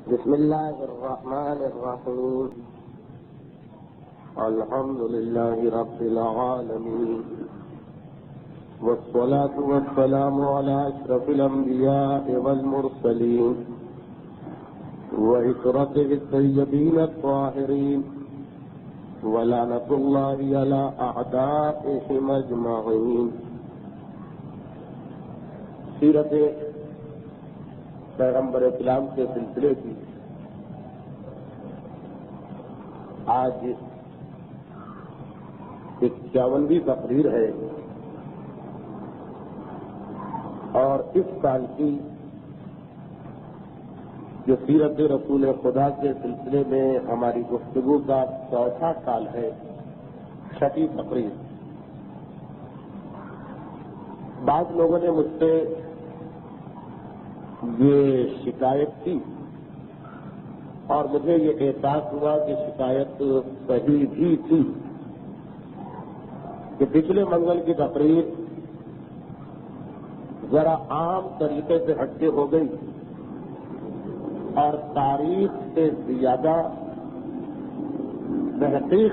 بسم الله الرحمن الرحيم. الحمد لله رب العالمين، والصلاة والسلام على أشرف الأنبياء والمرسلين وعترته الطيبين الطاهرين، ولعنة الله على أعدائهم أجمعين. سیرت پیغمبر اسلام کے سلسلے کی آج 51ویں تقریر ہے، اور اس سال کی جو سیرت رسول خدا کے سلسلے میں ہماری گفتگو کا چوتھا سال ہے، چھٹی تقریر. بعض لوگوں نے مجھ سے یہ شکایت کی اور مجھے یہ احساس ہوا کہ شکایت صحیح بھی تھی کہ پچھلے منگل کی تقریر ذرا عام طریقے سے ہٹ کے ہو گئی اور تاریخ سے زیادہ تحقیق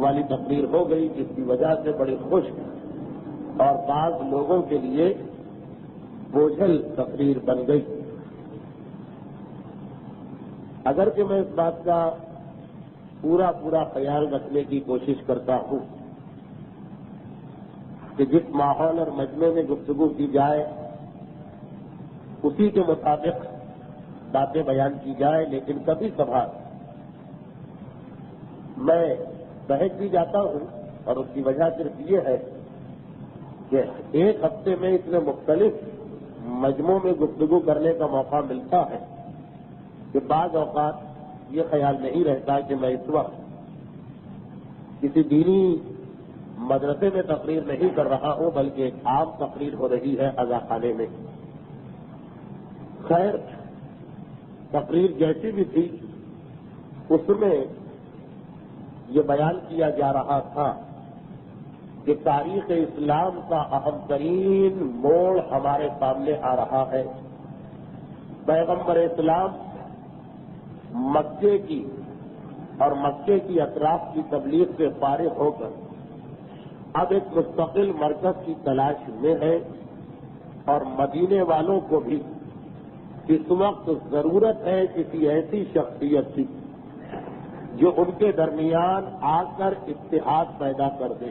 والی تقریر ہو گئی، جس کی وجہ سے بڑی خوش اور بعض لوگوں کے لیے بوجھل تقریر بن گئی. اگرچہ میں اس بات کا پورا خیال رکھنے کی کوشش کرتا ہوں کہ جس ماحول اور مجمع میں گفتگو کی جائے اسی کے مطابق باتیں بیان کی جائے، لیکن کبھی کبھار میں بہک بھی جاتا ہوں، اور اس کی وجہ صرف یہ ہے کہ ایک ہفتے میں اتنے مختلف مجموعوں میں گفتگو کرنے کا موقع ملتا ہے کہ بعض اوقات یہ خیال نہیں رہتا کہ میں اس وقت کسی دینی مدرسے میں تقریر نہیں کر رہا ہوں، بلکہ ایک عام تقریر ہو رہی ہے عزا خانے میں. خیر، تقریر جیسی بھی تھی اس میں یہ بیان کیا جا رہا تھا کہ تاریخ اسلام کا اہم ترین موڑ ہمارے سامنے آ رہا ہے. پیغمبر اسلام مکے کی اور مکے کی اطراف کی تبلیغ سے فارغ ہو کر اب ایک مستقل مرکز کی تلاش میں ہے، اور مدینے والوں کو بھی اس وقت ضرورت ہے کسی ایسی شخصیت کی جو ان کے درمیان آ کر اتحاد پیدا کر دے.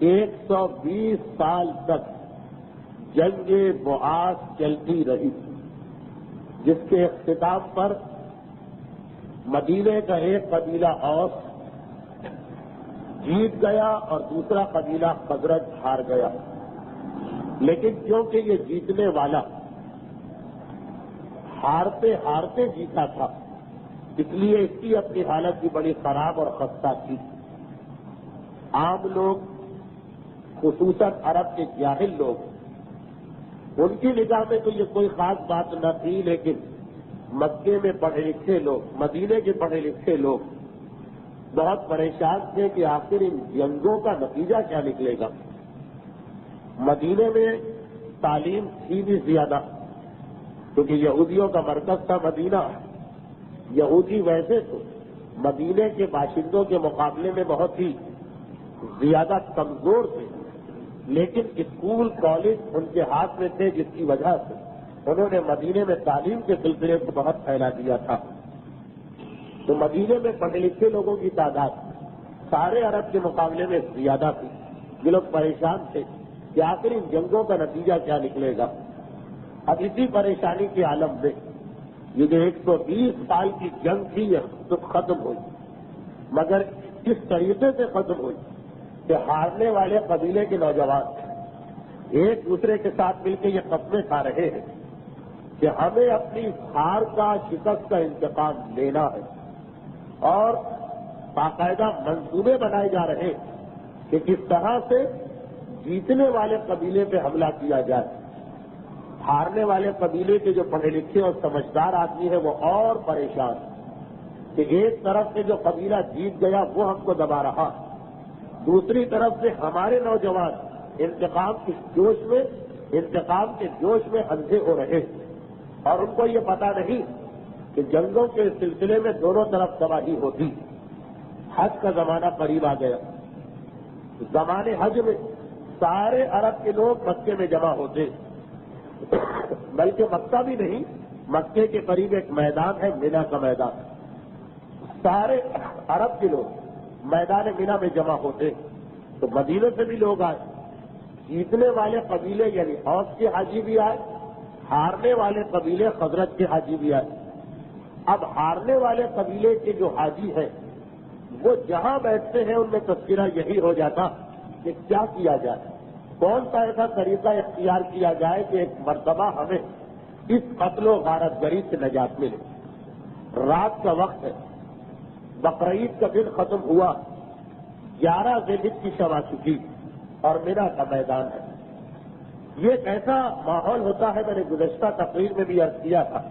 120 سال تک جنگ بعاث چلتی رہی، جس کے اختتام پر مدینے کا ایک قبیلہ اوس جیت گیا اور دوسرا قبیلہ خزرج ہار گیا. لیکن کیونکہ یہ جیتنے والا ہارتے ہارتے جیتا تھا، اس لیے اس کی اپنی حالت بھی بڑی خراب اور خستہ تھی. عام لوگ، خصوصاً عرب کے جاہل لوگ، ان کی نگاہ میں تو یہ کوئی خاص بات نہ تھی، لیکن مکے میں پڑھے لکھے لوگ، مدینے کے پڑھے لکھے لوگ بہت پریشان تھے کہ آخر ان جنگوں کا نتیجہ کیا نکلے گا. مدینے میں تعلیم تھی بھی زیادہ، کیونکہ یہودیوں کا مرکز تھا مدینہ. یہودی ویسے تو مدینے کے باشندوں کے مقابلے میں بہت ہی زیادہ کمزور تھے، لیکن اسکول کالج ان کے ہاتھ میں تھے، جس کی وجہ سے انہوں نے مدینے میں تعلیم کے سلسلے کو بہت پھیلا دیا تھا. تو مدینے میں پڑھے لکھے لوگوں کی تعداد سارے عرب کے مقابلے میں زیادہ تھی. یہ لوگ پریشان تھے کہ آخر ان جنگوں کا نتیجہ کیا نکلے گا. اب اسی پریشانی کے عالم میں یہ جو 120 سال کی جنگ تھی یہ تو ختم ہوئی، مگر کس طریقے سے ختم ہوئی کہ ہارنے والے قبیلے کے نوجوان ایک دوسرے کے ساتھ مل کے یہ قسمیں کھا رہے ہیں کہ ہمیں اپنی ہار کا، شکست کا انتقام لینا ہے، اور باقاعدہ منصوبے بنائے جا رہے ہیں کہ کس طرح سے جیتنے والے قبیلے پہ حملہ کیا جائے. ہارنے والے قبیلے کے جو پڑھے لکھے اور سمجھدار آدمی ہیں وہ اور پریشان کہ ایک طرف سے جو قبیلہ جیت گیا وہ ہم کو دبا رہا، دوسری طرف سے ہمارے نوجوان انتقام کے جوش میں اندھے ہو رہے، اور ان کو یہ پتا نہیں کہ جنگوں کے سلسلے میں دونوں طرف تباہی ہوتی. حج کا زمانہ قریب آ گیا. زمانے حج میں سارے عرب کے لوگ مکے میں جمع ہوتے، بلکہ مکہ بھی نہیں، مکے کے قریب ایک میدان ہے، مینا کا میدان. سارے عرب کے لوگ میدان مینا میں جمع ہوتے. تو مدینہ سے بھی لوگ آئے. جیتنے والے قبیلے یعنی اوس کے حاجی بھی آئے، ہارنے والے قبیلے خزرج کے حاجی بھی آئے. اب ہارنے والے قبیلے کے جو حاجی ہیں وہ جہاں بیٹھتے ہیں ان میں تذکرہ یہی ہو جاتا کہ کیا کیا جائے، کون سا ایسا طریقہ اختیار کیا جائے کہ ایک مرتبہ ہمیں اس قتل و غارت گری سے نجات ملے. رات کا وقت ہے، بقرعید کا دن ختم ہوا، 11 ذی الحجہ کی شب آ چکی اور مینا کا میدان ہے. یہ ایک ایسا ماحول ہوتا ہے، میں نے گزشتہ تقریر میں بھی عرض کیا تھا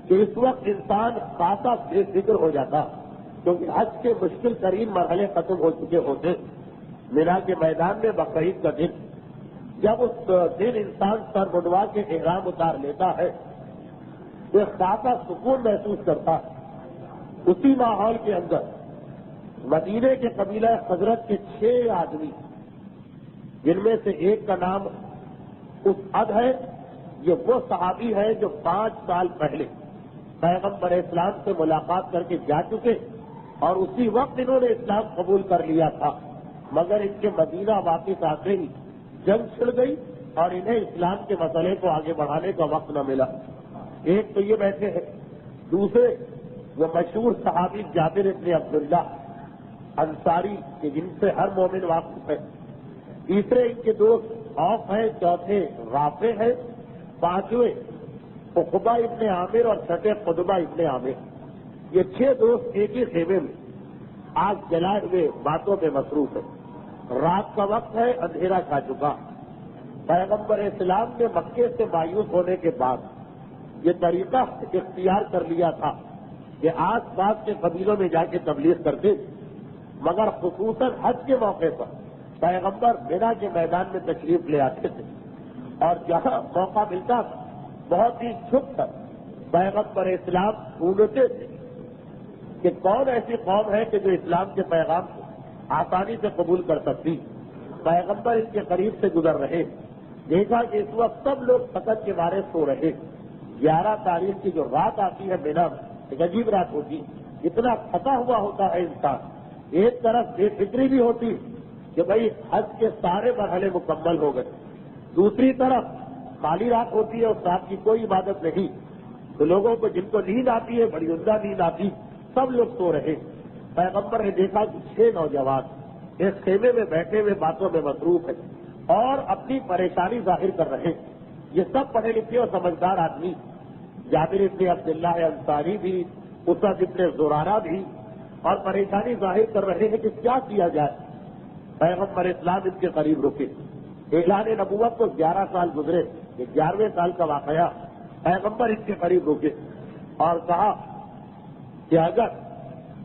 کہ اس وقت انسان خاصا بے فکر ہو جاتا کیونکہ حج کے مشکل ترین مرحلے ختم ہو چکے ہوتے. مینا کے میدان میں بقرعید کا دن، جب اس دن انسان سر منڈوا کے احرام اتار لیتا ہے تو ایک خاصا سکون محسوس کرتا. اسی ماحول کے اندر مدینے کے قبیلہ خزرج کے 6 آدمی، جن میں سے ایک کا نام اسعد ہے، یہ وہ صحابی ہے جو 5 سال پہلے پیغمبر اسلام سے ملاقات کر کے جا چکے اور اسی وقت انہوں نے اسلام قبول کر لیا تھا، مگر ان کے مدینہ واپس آتے ہی جنگ چھڑ گئی اور انہیں اسلام کے مسئلے کو آگے بڑھانے کا وقت نہ ملا. ایک تو یہ بیٹھے ہیں، دوسرے وہ مشہور صحابی جابر بن عبداللہ انصاری کہ جن سے ہر مومن واقف ہے، تیسرے ان کے دوست اوف ہیں، چوتھے رافع ہیں، پانچویں عقبہ ابن عامر اور چھٹے قطبہ ابن عامر. یہ 6 دوست ایک ہی خیمے میں آگ جلائے ہوئے باتوں میں مصروف ہیں. رات کا وقت ہے، اندھیرا چھا چکا. پیغمبر اسلام نے مکے سے مایوس ہونے کے بعد یہ طریقہ اختیار کر لیا تھا کہ آس پاس کے قبیلوں میں جا کے تبلیغ کرتے، مگر خصوصاً حج کے موقع پر پیغمبر مینا کے میدان میں تشریف لے آتے تھے اور جہاں موقع ملتا تھا بہت ہی چھپ کر پیغمبر اسلام ڈھونڈتے تھے کہ کون ایسی قوم ہے کہ جو اسلام کے پیغام کو آسانی سے قبول کر سکتی. پیغمبر ان کے قریب سے گزر رہے، دیکھا کہ اس وقت سب لوگ سکت کے بارے سو رہے. 11 تاریخ کی جو رات آتی ہے مینا میں، ایک عجیب رات ہوتی، اتنا تھکا ہوا ہوتا ہے انسان. ایک طرف بے فکری بھی ہوتی کہ بھائی حج کے سارے مرحلے مکمل ہو گئے، دوسری طرف خالی رات ہوتی ہے، اس رات کی کوئی عبادت نہیں. تو لوگوں کو جن کو نیند آتی ہے، بڑی عمدہ نیند آتی، سب لوگ سو رہے. پیغمبر نے دیکھا کہ 6 نوجوان ایک خیمے میں بیٹھے ہوئے باتوں میں مصروف ہیں اور اپنی پریشانی ظاہر کر رہے. یہ سب پڑھے لکھے اور سمجھدار آدمی، جابر ابن عبداللہ انصاری بھی، اسعد ابن زرارہ بھی، اور پریشانی ظاہر کر رہے ہیں کہ کیا کیا جائے. پیغمبر اسلام ان کے قریب رکے. اعلان نبوت کو 11 سال گزرے، یہ 11ویں سال کا واقعہ. پیغمبر ان کے قریب رکے اور کہا کہ اگر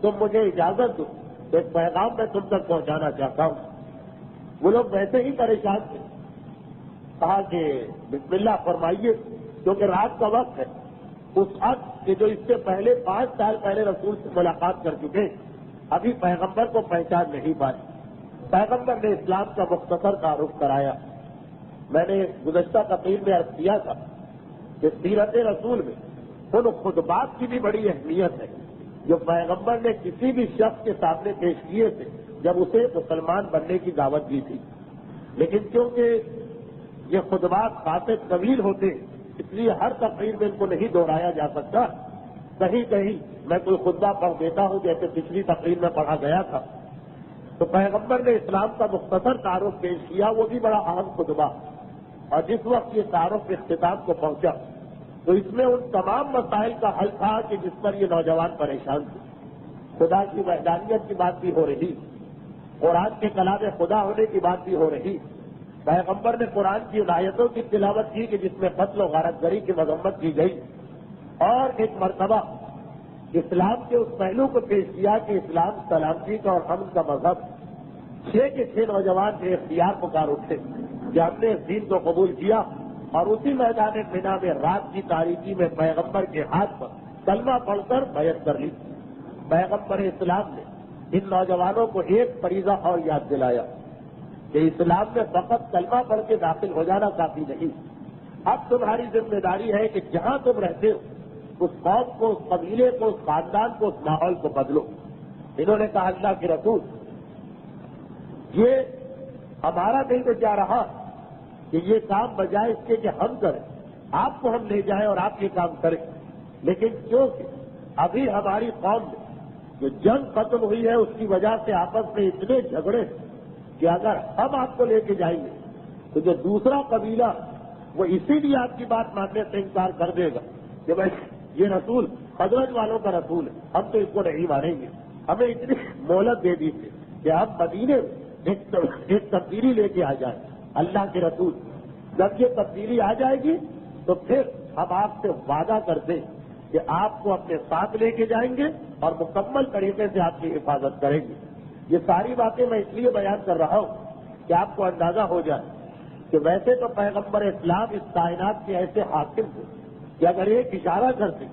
تم مجھے اجازت دو تو ایک پیغام میں تم تک پہنچانا چاہتا ہوں. وہ لوگ ویسے ہی پریشان تھے. کہا کہ بسم اللہ فرمائیے، کیونکہ رات کا وقت ہے. اس حد کہ جو اس سے پہلے 5 سال پہلے رسول سے ملاقات کر چکے، ابھی پیغمبر کو پہچان نہیں پائے. پیغمبر نے اسلام کا مختصر تعارف کرایا. میں نے گزشتہ تقریر میں عرض کیا تھا کہ سیرت رسول میں ان خطبات کی بھی بڑی اہمیت ہے جو پیغمبر نے کسی بھی شخص کے سامنے پیش کیے تھے جب اسے مسلمان بننے کی دعوت دی تھی. لیکن کیونکہ یہ خطبات خاصے طویل ہوتے اس لیے ہر تقریر میں ان کو نہیں دہرایا جا سکتا. کہیں کہیں میں کوئی خطبہ پڑھ دیتا ہوں جیسے پچھلی تقریر میں پڑھا گیا تھا. تو پیغمبر نے اسلام کا مختصر تعارف پیش کیا، وہ بھی بڑا اہم خطبہ. اور جس وقت یہ تعارف اختتام کو پہنچا تو اس میں ان تمام مسائل کا حل تھا کہ جس پر یہ نوجوان پریشان تھے. خدا کی وحدانیت کی بات بھی ہو رہی، قرآن کے کلام خدا ہونے کی بات بھی ہو رہی. پیغمبر نے قرآن کی ان آیتوں کی تلاوت کی کہ جس میں قتل و غارت گری کی مذمت کی گئی، اور ایک مرتبہ اسلام کے اس پہلو کو پیش کیا کہ اسلام سلامتی کا اور امن کا مذہب. 6 کے 6 نوجوان کے اختیار پکار اٹھے کہ ہم نے اس دین کو قبول کیا، اور اسی میدان مینا میں رات کی تاریکی میں پیغمبر کے ہاتھ پر کلمہ پڑھ کر بیعت کر لی۔ پیغمبر اسلام نے ان نوجوانوں کو ایک فریضہ اور یاد دلایا کہ اسلام میں فقط کلمہ پڑھ کے داخل ہو جانا کافی نہیں، اب تمہاری ذمہ داری ہے کہ جہاں تم رہتے ہو اس قوم کو، اس قبیلے کو، اس خاندان کو، اس ماحول کو بدلو۔ انہوں نے کہا اللہ کے رسول یہ ہمارا دل تو کیا رہا کہ یہ کام بجائے اس کے کہ ہم کریں، آپ کو ہم لے جائیں اور آپ یہ کام کریں، لیکن کیونکہ ابھی ہماری قوم میں جو جنگ ختم ہوئی ہے اس کی وجہ سے آپس میں اتنے جھگڑے کہ اگر ہم آپ کو لے کے جائیں گے تو جو دوسرا قبیلہ وہ اسی لیے آپ کی بات ماننے سے انکار کر دے گا کہ بھائی یہ رسول حضرت والوں کا رسول ہے، ہم تو اس کو نہیں مانیں گے۔ ہمیں اتنی مہلت دے دی تھی کہ ہم مدینے میں ایک تبدیلی لے کے آ جائیں۔ اللہ کے رسول جب یہ تبدیلی آ جائے گی تو پھر ہم آپ سے وعدہ کرتے کہ آپ کو اپنے ساتھ لے کے جائیں گے اور مکمل طریقے سے آپ کی حفاظت کریں گے۔ یہ ساری باتیں میں اس لیے بیان کر رہا ہوں کہ آپ کو اندازہ ہو جائے کہ ویسے تو پیغمبر اسلام اس کائنات کے ایسے حاکم تھے کہ اگر ایک اشارہ کرتے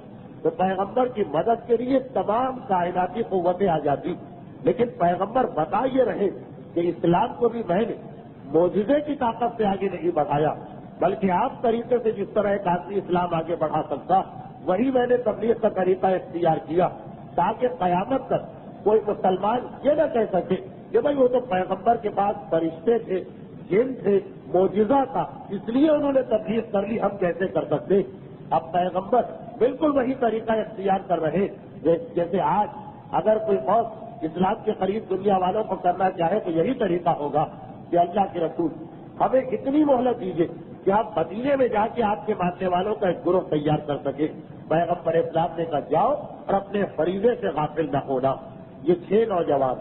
تو پیغمبر کی مدد کے لیے تمام کائناتی قوتیں آ جاتی، لیکن پیغمبر بتا یہ رہے کہ اسلام کو بھی میں نے معجزے کی طاقت سے آگے نہیں بڑھایا، بلکہ آپ طریقے سے جس طرح ایک آدمی اسلام آگے بڑھا سکتا وہی میں نے تبلیغ کا طریقہ اختیار کیا، تاکہ قیامت تک کوئی مسلمان یہ نہ کہہ سکے کہ بھائی وہ تو پیغمبر کے پاس فرشتے تھے، جن تھے، معجزہ تھا، اس لیے انہوں نے تبلیغ کر لی، ہم کیسے کر سکتے۔ اب پیغمبر بالکل وہی طریقہ اختیار کر رہے جیسے آج اگر کوئی قوم اسلام کے قریب دنیا والوں کو کرنا چاہے تو یہی طریقہ ہوگا کہ اللہ کے رسول ہمیں اتنی مہلت دیجیے کہ آپ مدینے میں جا کے آپ کے ماننے والوں کا ایک گروہ تیار کر سکے۔ پیغمبر اسلام نے کہا جاؤ اور اپنے فریضے سے غافل نہ ہونا۔ یہ 6 نوجوان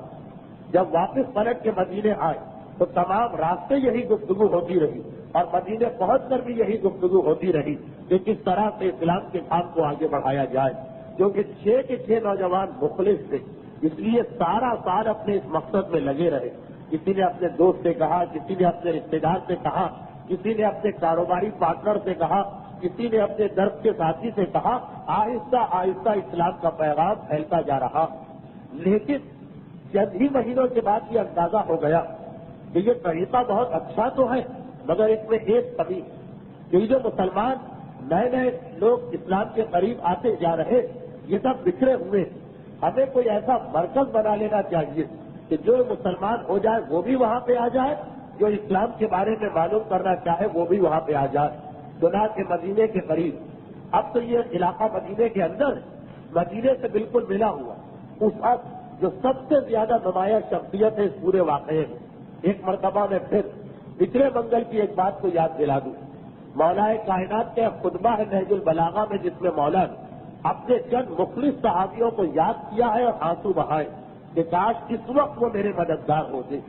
جب واپس پلٹ کے مدینے آئے تو تمام راستے یہی گفتگو ہوتی رہی اور مدینے پہنچ کر بھی یہی گفتگو ہوتی رہی کہ کس طرح سے اسلام کے کام کو آگے بڑھایا جائے، کیونکہ 6 کے 6 نوجوان مخلص تھے، اس لیے سارا سال اپنے اس مقصد میں لگے رہے۔ کسی نے اپنے دوست سے کہا، کسی نے اپنے رشتے دار سے کہا، کسی نے اپنے کاروباری پارٹنر سے کہا، کسی نے اپنے درس کے ساتھی سے کہا، آہستہ آہستہ اسلام کا پیغام پھیلتا جا رہا۔ لیکن چند ہی مہینوں کے بعد یہ اندازہ ہو گیا کہ یہ طریقہ بہت اچھا تو ہے مگر اس میں ایک کمی کہ جو مسلمان نئے نئے لوگ اسلام کے قریب آتے جا رہے یہ سب بکھرے ہوئے، ہمیں کوئی ایسا مرکز بنا لینا چاہیے کہ جو مسلمان ہو جائے وہ بھی وہاں پہ آ جائے، جو اسلام کے بارے میں معلوم کرنا چاہے وہ بھی وہاں پہ آ جائے۔ چنانچہ مدینے کے قریب، اب تو یہ علاقہ مدینے کے اندر ہے، مدینے سے بالکل ملا ہوا، اس وقت جو سب سے زیادہ نمایاں شخصیت ہے اس پورے واقعے میں، ایک مرتبہ میں پھر پچھلے منگل کی ایک بات کو یاد دلا دوں۔ مولا کائنات کا خطبہ ہے نہج البلاغہ میں، جس میں مولا نے اپنے چند مخلص صحابیوں کو یاد کیا ہے اور آنسو بہائے کہ کاش اس وقت وہ میرے مددگار ہوتے۔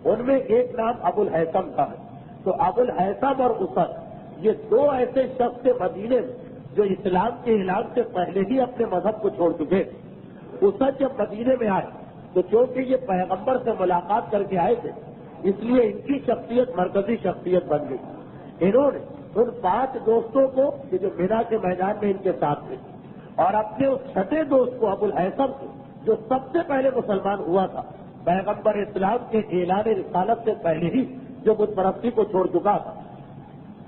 ان میں ایک نام ابو الہیثم کا ہے، تو ابو الہیثم اور اسد یہ 2 ایسے شخص تھے مدینے میں جو اسلام کے اعلان سے پہلے ہی اپنے مذہب کو چھوڑ چکے۔ اسد جب مدینے میں آئے تو چونکہ یہ پیغمبر سے ملاقات کر کے آئے تھے اس لیے ان کی شخصیت مرکزی شخصیت بن گئی۔ انہوں نے ان 5 دوستوں کو کہ جو مینا کے میدان میں ان کے ساتھ تھے اور اپنے اس 6 دوست کو ابو الہیثم کو جو سب سے پہلے مسلمان ہوا تھا، پیغمبر اسلام کے اعلان رسالت سے پہلے ہی جو بت پرستی کو چھوڑ چکا تھا،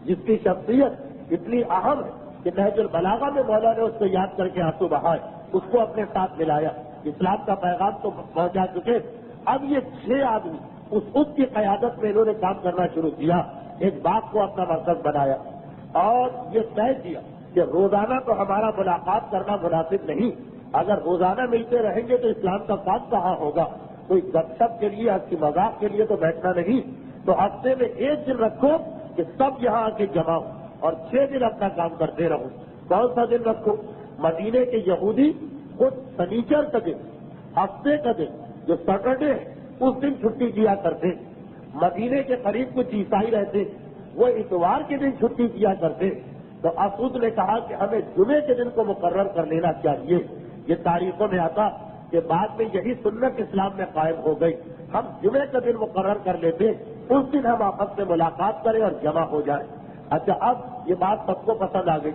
جس کی شخصیت اتنی اہم ہے کہ نہج البلاغہ میں مولا نے اس کو یاد کر کے آنسو بہائے، اس کو اپنے ساتھ ملایا۔ اسلام کا پیغام تو پہنچا چکے، اب یہ 6 آدمی اس کی قیادت میں انہوں نے کام کرنا شروع کیا، ایک باغ کو اپنا مرکز بنایا اور یہ طے کیا کہ روزانہ تو ہمارا ملاقات کرنا مناسب نہیں، اگر روزانہ ملتے رہیں گے تو اسلام کا کام کہاں ہوگا، کوئی گپ شپ کے لیے، ہنسی مذاق کے لیے تو بیٹھنا نہیں، تو ہفتے میں 1 دن رکھو کہ سب یہاں آ کے جمع ہو اور 6 دن اپنا کام کرتے رہو۔ کون سا دن رکھو؟ مدینے کے یہودی خود سنیچر کا دن، ہفتے کا دن جو سیٹرڈے ہے اس دن چھٹی کیا کرتے۔ مدینے کے قریب کچھ عیسائی رہتے، وہ اتوار کے دن چھٹی کیا کرتے، تو اسود نے کہا کہ ہمیں جمعے کے دن کو مقرر کر لینا چاہیے۔ یہ تاریخوں میں آتا کہ بعد میں یہی سنت اسلام میں قائم ہو گئی، ہم جمعے کا دن مقرر کر لیتے، اس دن ہم آپس میں ملاقات کریں اور جمع ہو جائیں۔ اچھا اب یہ بات سب کو پسند آ گئی،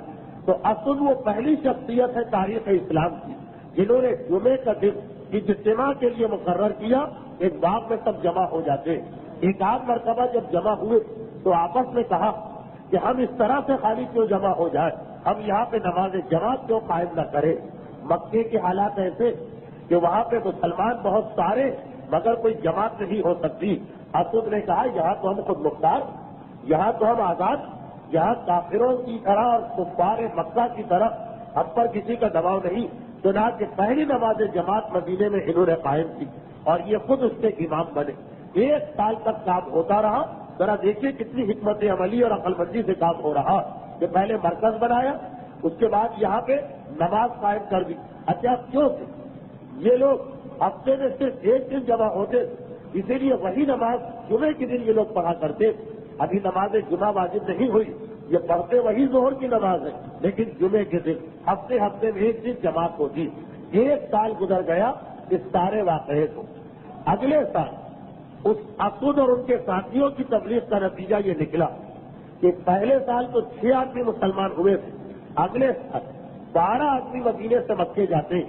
تو اسد وہ پہلی شخصیت ہے تاریخ اسلام کی جنہوں نے جمعے کا دن اجتماع کے لیے مقرر کیا. ایک باغ میں سب جمع ہو جاتے. ایک آدھ مرتبہ جب جمع ہوئے تو آپس میں کہا کہ ہم اس طرح سے خالی کیوں جمع ہو جائے, ہم یہاں پہ نماز جماعت کیوں قائم نہ کریں. مکے کے حالات ایسے کہ وہاں پہ مسلمان بہت سارے مگر کوئی جماعت نہیں ہو سکتی. اسد نے کہا یہاں تو ہم خود مختار, یہاں تو ہم آزاد, یہاں کافروں کی طرح اور کفار مکہ کی طرح ہم پر کسی کا دباؤ نہیں. چنانچہ پہلی نماز جماعت مدینے میں انہوں نے قائم کی اور یہ خود اس کے امام بنے. 1 سال تک کام ہوتا رہا. ذرا دیکھیے کتنی حکمت عملی اور عقل مندی سے کام ہو رہا کہ پہلے مرکز بنایا, اس کے بعد یہاں پہ نماز قائم کر دی. اچھا کیوں تھے یہ لوگ ہفتے میں صرف 1 دن جمع ہوتے, اسی لیے وہی نماز جمعے کے دن یہ لوگ پڑھا کرتے. ابھی نماز جمعہ واجب نہیں ہوئی, یہ پڑھتے وہی ظہر کی نماز ہے, لیکن جمعے کے دن ہفتے میں 1 دن جماعت ہوتی. 1 سال گزر گیا اس سارے واقعے کو. اگلے سال اس اسد اور ان کے ساتھیوں کی تبلیغ کا نتیجہ یہ نکلا کہ پہلے سال تو 6 آدمی مسلمان ہوئے تھے, اگلے سال 12 آدمی مدینے سے مکے جاتے,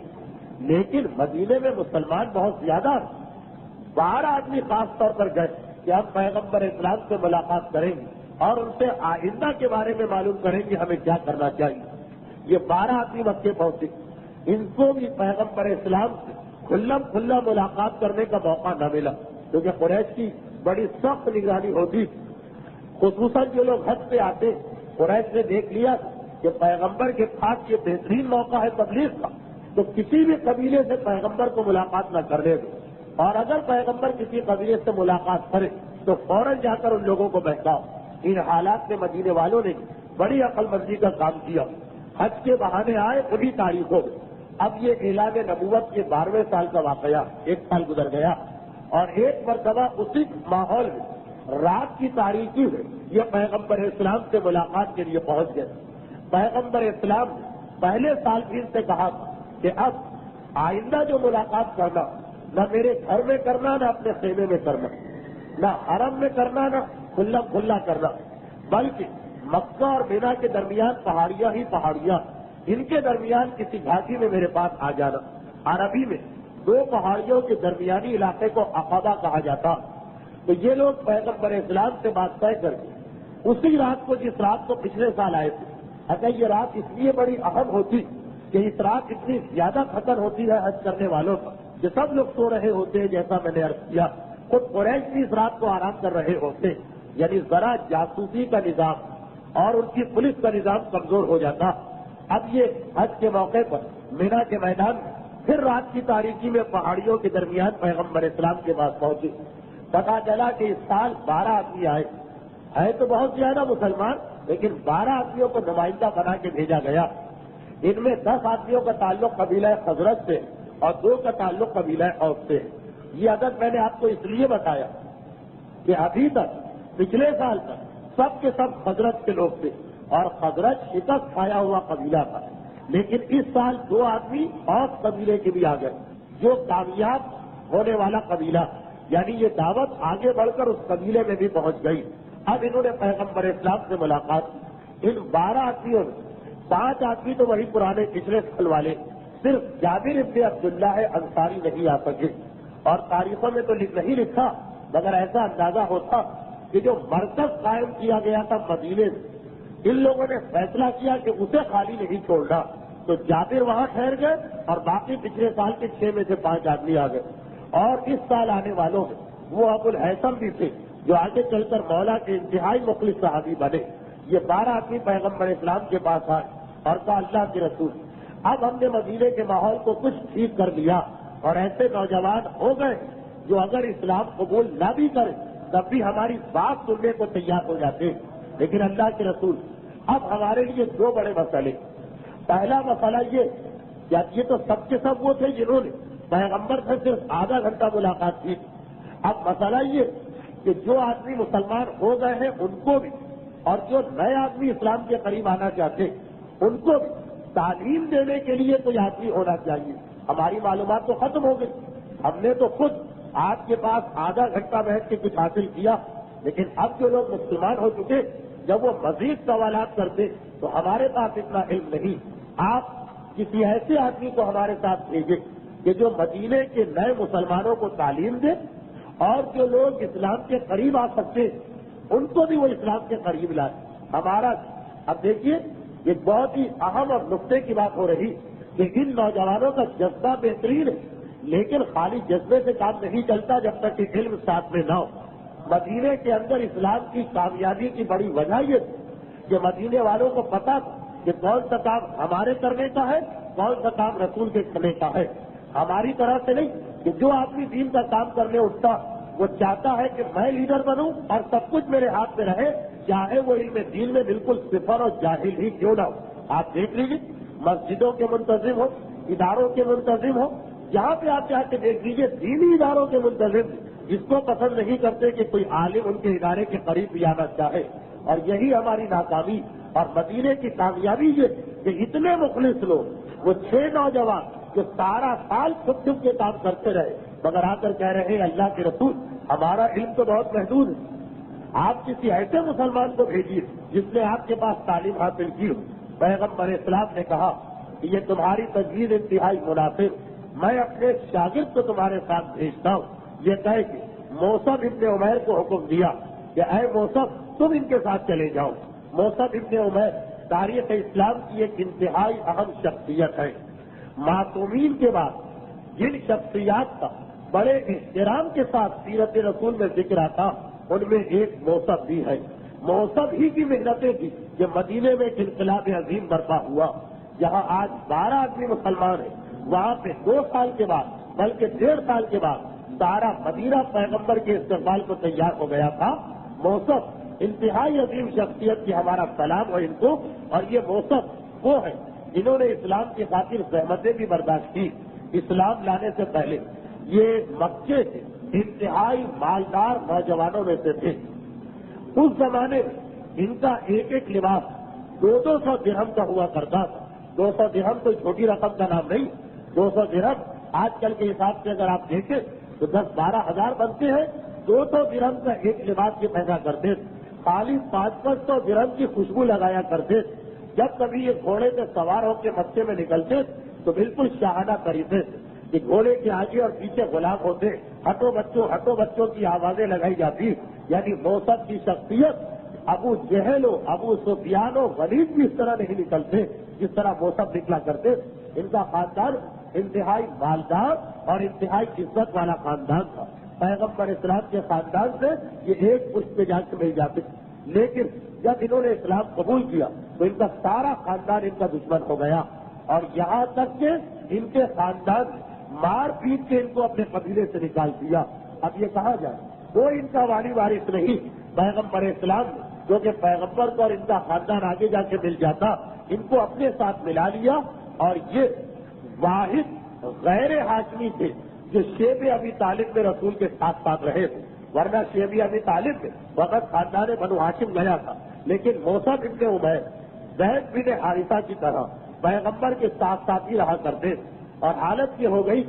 لیکن مدینے میں مسلمان بہت زیادہ. 12 آدمی خاص طور پر گئے کہ ہم پیغمبر اسلام سے ملاقات کریں گے اور ان سے آئندہ کے بارے میں معلوم کریں گے ہمیں کیا کرنا چاہیے. یہ 12 آدمی مکے پہنچے. ان کو بھی پیغمبر اسلام سے کھلا ملاقات کرنے کا موقع نہ ملا, کیونکہ قریش کی بڑی سخت نگرانی ہوتی. خصوصاً جو لوگ حج پہ آتے, قریش نے دیکھ لیا کہ پیغمبر کے پاس یہ بہترین موقع ہے تبلیغ کا, تو کسی بھی قبیلے سے پیغمبر کو ملاقات نہ کرنے دو, اور اگر پیغمبر کسی قبیلے سے ملاقات کرے تو فوراً جا کر ان لوگوں کو بہکاؤ. ان حالات میں مدینے والوں نے بڑی عقل مندی کا کام کیا. حج کے بہانے آئے انہی تاریخوں میں. اب یہ اعلان نبوت کے 12ویں سال کا واقعہ, 1 سال گزر گیا, اور ایک مرتبہ اسی ماحول میں رات کی تاریکی میں یہ پیغمبر اسلام سے ملاقات کے لیے پہنچ گئے. پیغمبر اسلام نے پہلے سال بھی ان سے کہا کہ اب آئندہ جو ملاقات کرنا نہ میرے گھر میں کرنا, نہ اپنے خیمے میں کرنا, نہ حرم میں کرنا, نہ کھلا کرنا, بلکہ مکہ اور مینا کے درمیان پہاڑیاں ہی پہاڑیاں, ان کے درمیان کسی گھاٹی میں میرے پاس آ جانا. عربی میں 2 پہاڑیوں کے درمیانی علاقے کو عقبہ کہا جاتا. تو یہ لوگ پیغمبر اسلام سے بات طے کر کے اسی رات کو, جس رات کو پچھلے سال آئے تھے, اگر یہ رات اس لیے بڑی اہم ہوتی کہ اس رات اتنی زیادہ خطر ہوتی ہے حج کرنے والوں کا کہ سب لوگ سو رہے ہوتے ہیں, جیسا میں نے عرض کیا. خود قریش بھی اس رات کو آرام کر رہے ہوتے, یعنی ذرا جاسوسی کا نظام اور ان کی پولیس کا نظام کمزور ہو جاتا. اب یہ حج کے موقع پر مینا کے میدان میں پھر رات کی تاریکی میں پہاڑیوں کے درمیان پیغمبر اسلام کے پاس پہنچے. پتا چلا کہ اس سال 12 آدمی آئے ہیں, تو بہت زیادہ مسلمان, لیکن 12 آدمیوں کو نمائندہ بنا کے بھیجا گیا. ان میں 10 آدمیوں کا تعلق قبیلہ خزرج سے اور 2 کا تعلق قبیلہ اوس سے. یہ عدد میں نے آپ کو اس لیے بتایا کہ ابھی تک پچھلے سال تک سب کے سب خزرج کے لوگ تھے اور خزرج شکست کھایا ہوا قبیلہ تھا, لیکن اس سال 2 آدمی اوس قبیلے کے بھی آ گئے جو کامیاب ہونے والا قبیلہ, یعنی یہ دعوت آگے بڑھ کر اس قبیلے میں بھی پہنچ گئی. اب انہوں نے پیغمبر اسلام سے ملاقات کی. ان 12 آدمیوں میں 5 آدمی تو وہی پرانے پچھلے سال والے, صرف جابر ابن عبداللہ انصاری نہیں آ سکے. اور تاریخوں میں تو نہیں لکھا, مگر ایسا اندازہ ہوتا کہ جو مرکز قائم کیا گیا تھا مدینے میں, ان لوگوں نے فیصلہ کیا کہ اسے خالی نہیں چھوڑنا, تو جابر وہاں ٹھہر گئے اور باقی پچھلے سال کے 6 میں سے 5 آدمی آ گئے. اور اس سال آنے والوں میں وہ ابو الحسن بھی تھے جو آگے چل کر مولا کے انتہائی مخلص صحابی بنے. یہ 12 آدمی پیغمبر اسلام کے پاس آئے اور کہا اللہ کے رسول, اب ہم نے مدینے کے ماحول کو کچھ ٹھیک کر لیا اور ایسے نوجوان ہو گئے جو اگر اسلام قبول نہ بھی کرے تب بھی ہماری بات سننے کو تیار ہو جاتے. لیکن اللہ کے رسول, اب ہمارے لیے 2 بڑے مسئلے. پہلا مسئلہ یہ تو سب کے سب وہ تھے جنہوں نے پیغمبر سے صرف آدھا گھنٹہ ملاقات کی. اب مسئلہ یہ کہ جو آدمی مسلمان ہو گئے ہیں ان کو بھی, اور جو نئے آدمی اسلام کے قریب آنا چاہتے ان کو بھی تعلیم دینے کے لیے کوئی آدمی ہونا چاہیے. ہماری معلومات تو ختم ہو گئی, ہم نے تو خود آپ کے پاس آدھا گھنٹہ بیٹھ کے کچھ حاصل کیا, لیکن اب جو لوگ مسلمان ہو چکے جب وہ مزید سوالات کرتے تو ہمارے پاس اتنا علم نہیں. آپ کسی ایسے آدمی کو ہمارے ساتھ بھیجیں کہ جو مدینے کے نئے مسلمانوں کو تعلیم دے اور جو لوگ اسلام کے قریب آ سکتے ان کو بھی وہ اسلام کے قریب لائے. ہمارا اب دیکھیے ایک بہت ہی اہم اور نقطے کی بات ہو رہی کہ ان نوجوانوں کا جذبہ بہترین ہے، لیکن خالی جذبے سے کام نہیں چلتا جب تک کہ علم ساتھ میں نہ ہو. مدینے کے اندر اسلام کی کامیابی کی بڑی وجہ یہ تھی کہ مدینے والوں کو پتا تھا کہ کون سا کام ہمارے کرنے کا ہے، کون سا کام رسول کے کرنے کا ہے. ہماری طرح سے نہیں کہ جو آدمی دین کا کام کرنے اٹھتا وہ چاہتا ہے کہ میں لیڈر بنوں اور سب کچھ میرے ہاتھ میں رہے، چاہے وہ علم دین میں بالکل صفر اور جاہل ہی کیوں نہ ہو. آپ دیکھ لیجیے مسجدوں کے منتظم ہو، اداروں کے منتظم ہو، جہاں پہ آپ جا کے دیکھ لیجیے دینی اداروں کے منتظم جس کو پسند نہیں کرتے کہ کوئی عالم ان کے ادارے کے قریب بھی آنا چاہے. اور یہی ہماری ناکامی اور مدینے کی کامیابی یہ کہ اتنے مخلص لوگ، وہ 6 نوجوان جو سارا سال چھپ چھپ کے کام کرتے رہے مگر آ کر کہہ رہے ہیں اللہ کے رسول ہمارا علم تو بہت محدود ہے. آپ کسی ایسے مسلمان کو بھیجیے جس نے آپ کے پاس تعلیم حاصل کی ہو. پیغمبر اسلام نے کہا کہ یہ تمہاری تجویز انتہائی مناسب، میں اپنے شاگرد کو تمہارے ساتھ بھیجتا ہوں. یہ کہہ کے موسب ابن عمیر کو حکم دیا کہ اے موسب تم ان کے ساتھ چلے جاؤ. موسب ابن عمیر تاریخ اسلام کی ایک انتہائی اہم شخصیت ہے. معصومین کے بعد جن شخصیات کا بڑے احترام کے ساتھ سیرت رسول میں ذکر آتا ان میں ایک موسب بھی ہے. موسب ہی کی محنتیں تھی کہ مدینے میں ایک انقلاب عظیم برپا ہوا. جہاں آج 12 آدمی مسلمان ہیں وہاں پہ 2 سال کے بعد بلکہ 1.5 سال کے بعد سارا مدینہ پیغمبر کے استقبال کو تیار ہو گیا تھا. موسب انتہائی عظیم شخصیت کی ہمارا سلام ہے ان کو. اور یہ موسب وہ ہے جنہوں نے اسلام کی خاطر زحمتیں بھی برداشت کی. اسلام لانے سے پہلے یہ مکے سے انتہائی مالدار نوجوانوں میں سے تھے. اس زمانے میں ان کا ایک ایک لباس 200 درہم کا ہوا کرتا تھا. 200 درہم کوئی چھوٹی رقم کا نام نہیں. 200 درہم آج کل کے حساب سے اگر آپ دیکھیں تو 10-12 ہزار بنتے ہیں. 200 درہم کا ایک لباس یہ پیدا کرتے تھے. خالی 500 درہم کی خوشبو لگایا کرتے تھے. جب کبھی یہ گھوڑے سے سوار ہو کے مکے میں نکلتے تو بالکل شاہانہ طریقے سے کہ گھوڑے کے آگے اور پیچھے غلام ہوتے، ہٹو بچوں کی آوازیں لگائی جاتی. یعنی موسب کی شخصیت ابو جہل ہو، ابو سفیان ہو، ولید بھی اس طرح نہیں نکلتے جس طرح موسب نکلا کرتے. ان کا خاندان انتہائی مالدار اور انتہائی عزت والا خاندان تھا. پیغمبر اسلام کے خاندان سے یہ ایک پشت پہ جا کے مل جاتے. لیکن جب انہوں نے اسلام قبول کیا تو ان کا سارا خاندان ان کا دشمن ہو گیا اور یہاں تک کہ ان کے خاندان مار پیٹ کے ان کو اپنے قبیلے سے نکال دیا. اب یہ کہا جائے وہ ان کا والی وارث نہیں. پیغمبر اسلام نے جو کہ پیغمبر کو اور ان کا خاندان آگے جا کے مل جاتا ان کو اپنے ساتھ ملا لیا. اور یہ واحد غیر ہاشمی تھے جو شیب ابی طالب میں رسول کے ساتھ ساتھ رہے تھے. ورنہ شیب ابی طالب میں وقت خاندان بنو ہاشم گیا تھا. لیکن موسب ابن عمیر زید بن حارثہ کی طرح پیغمبر کے ساتھ ساتھ ہی رہا کرتے. اور حالت یہ ہو گئی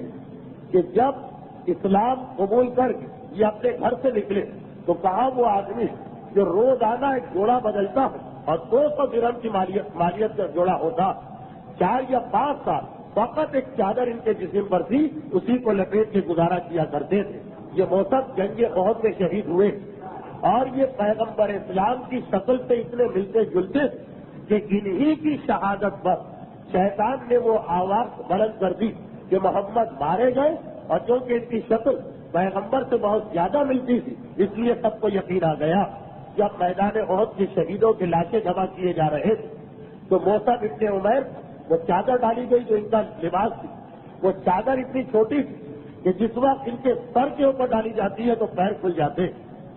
کہ جب اسلام قبول کر کے یہ اپنے گھر سے نکلے تو کہاں وہ آدمی جو روزانہ ایک جوڑا بدلتا ہے اور 200 درہم کی مالیت کا جوڑا ہوتا. 4 یا 5 سال فقط ایک چادر ان کے جسم پر تھی، اسی کو لپیٹ کے گزارا کیا کرتے تھے. یہ موسب جنگ احد میں شہید ہوئے اور یہ پیغمبر اسلام کی شکل سے اتنے ملتے جلتے کہ انہی کی شہادت پر شیطان نے وہ آواز بلند کر دی کہ محمد مارے گئے. اور چونکہ ان کی شکل پیغمبر سے بہت زیادہ ملتی تھی اس لیے سب کو یقین آ گیا. جب میدان احد کے شہیدوں کی لاشیں جمع کیے جا رہے تھے تو موسب ابن عمیر وہ چادر ڈالی گئی جو ان کا لباس تھی. وہ چادر اتنی چھوٹی تھی کہ جس وقت ان کے سر کے اوپر ڈالی جاتی ہے تو پیر کھل جاتے،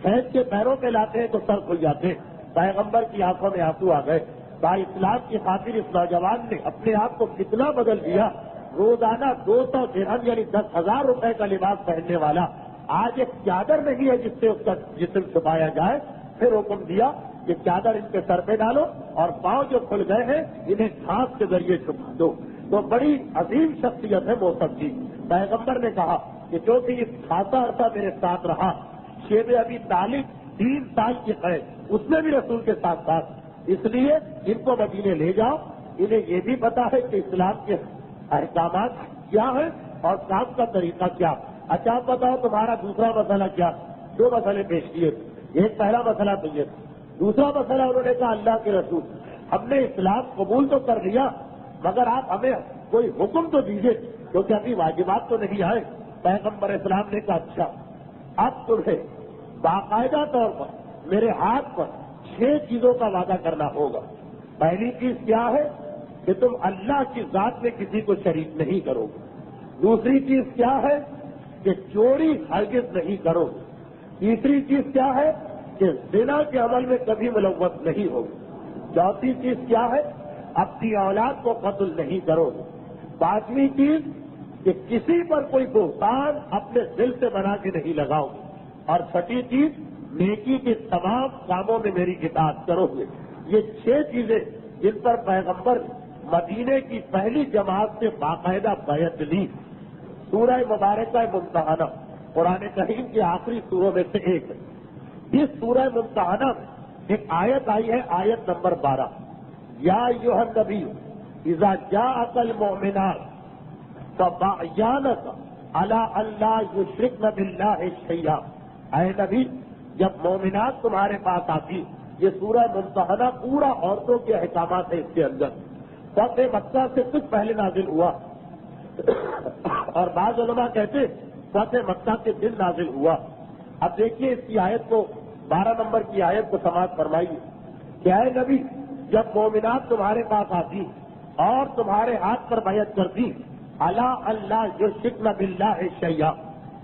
کھینچ کے پیروں پہ لاتے ہیں تو سر کھل جاتے. پیغمبر کی آنکھوں میں آنسو آ گئے. اسلام کی خاطر اس نوجوان نے اپنے آپ کو کتنا بدل دیا. روزانہ 200 درہم یعنی 10,000 روپے کا لباس پہننے والا آج ایک چادر نہیں ہے جس سے اس کا جسم چھپایا جائے. پھر حکم دیا کہ چادر ان کے سر پہ ڈالو اور پاؤں جو کھل گئے ہیں انہیں گھاس کے ذریعے چھپا دو. تو بڑی عظیم شخصیت ہے موسب کی. پیغمبر نے کہا کہ جو کہ یہ خاصا عرصہ میرے ساتھ رہا، شیب ابی طالب 3 سال کی قید اس میں بھی رسول کے ساتھ ساتھ اس لیے ان کو مدینے لے جاؤ، انہیں یہ بھی پتا ہے کہ اسلام کے احکامات کیا ہیں اور کام کا طریقہ کیا۔ اچھا آپ بتاؤ تمہارا دوسرا مسئلہ کیا؟ 2 مسئلے پیش کیے، ایک پہلا مسئلہ تو یہ تھا، دوسرا مسئلہ انہوں نے کہا اللہ کے رسول ہم نے اسلام قبول تو کر لیا مگر آپ ہمیں کوئی حکم تو دیجیے کیونکہ ابھی واجبات تو نہیں آئے۔ پیغمبر اسلام نے کہا اچھا اب تمہیں باقاعدہ طور پر میرے ہاتھ پر 6 چیزوں کا وعدہ کرنا ہوگا۔ پہلی چیز کیا ہے کہ تم اللہ کی ذات میں کسی کو شریک نہیں کرو گے۔ دوسری چیز کیا ہے کہ چوری ہرگز نہیں کرو گے۔ تیسری چیز کیا ہے کہ زنا کے عمل میں کبھی ملوث نہیں ہوگی۔ چوتھی چیز کیا ہے اپنی اولاد کو قتل نہیں کرو گے۔ پانچویں چیز کہ کسی پر کوئی بہتان اپنے دل سے بنا کے نہیں لگاؤ گے۔ اور چھٹی چیز نیکی کے تمام کاموں میں میری اطاعت کرو گے۔ یہ 6 چیزیں جن پر پیغمبر مدینے کی پہلی جماعت سے باقاعدہ بیعت لی۔ سورہ مبارکہ ممتحنہ قرآن کریم کی آخری سوروں میں سے ایک ہے۔ اس سورہ ممتحنہ میں ایک آیت آئی ہے، آیت نمبر 12، یا ایھا النبی اذا جاءک المؤمنات فباینک علی الا یشرکن باللہ شیئا۔ اے نبی جب مومنات تمہارے پاس آتی، یہ سورہ ممتحنہ پورا عورتوں کے احکامات ہے، اس کے اندر فتح مکہ سے کچھ پہلے نازل ہوا اور بعض علماء کہتے فتح مکہ کے دن نازل ہوا۔ اب دیکھیے اس کی آیت کو 12 نمبر کی آیت کو سماعت فرمائیے کہ اے نبی جب مومنات تمہارے پاس آتی اور تمہارے ہاتھ پر بیعت کرتی الا اللہ یشرکن باللہ شیئا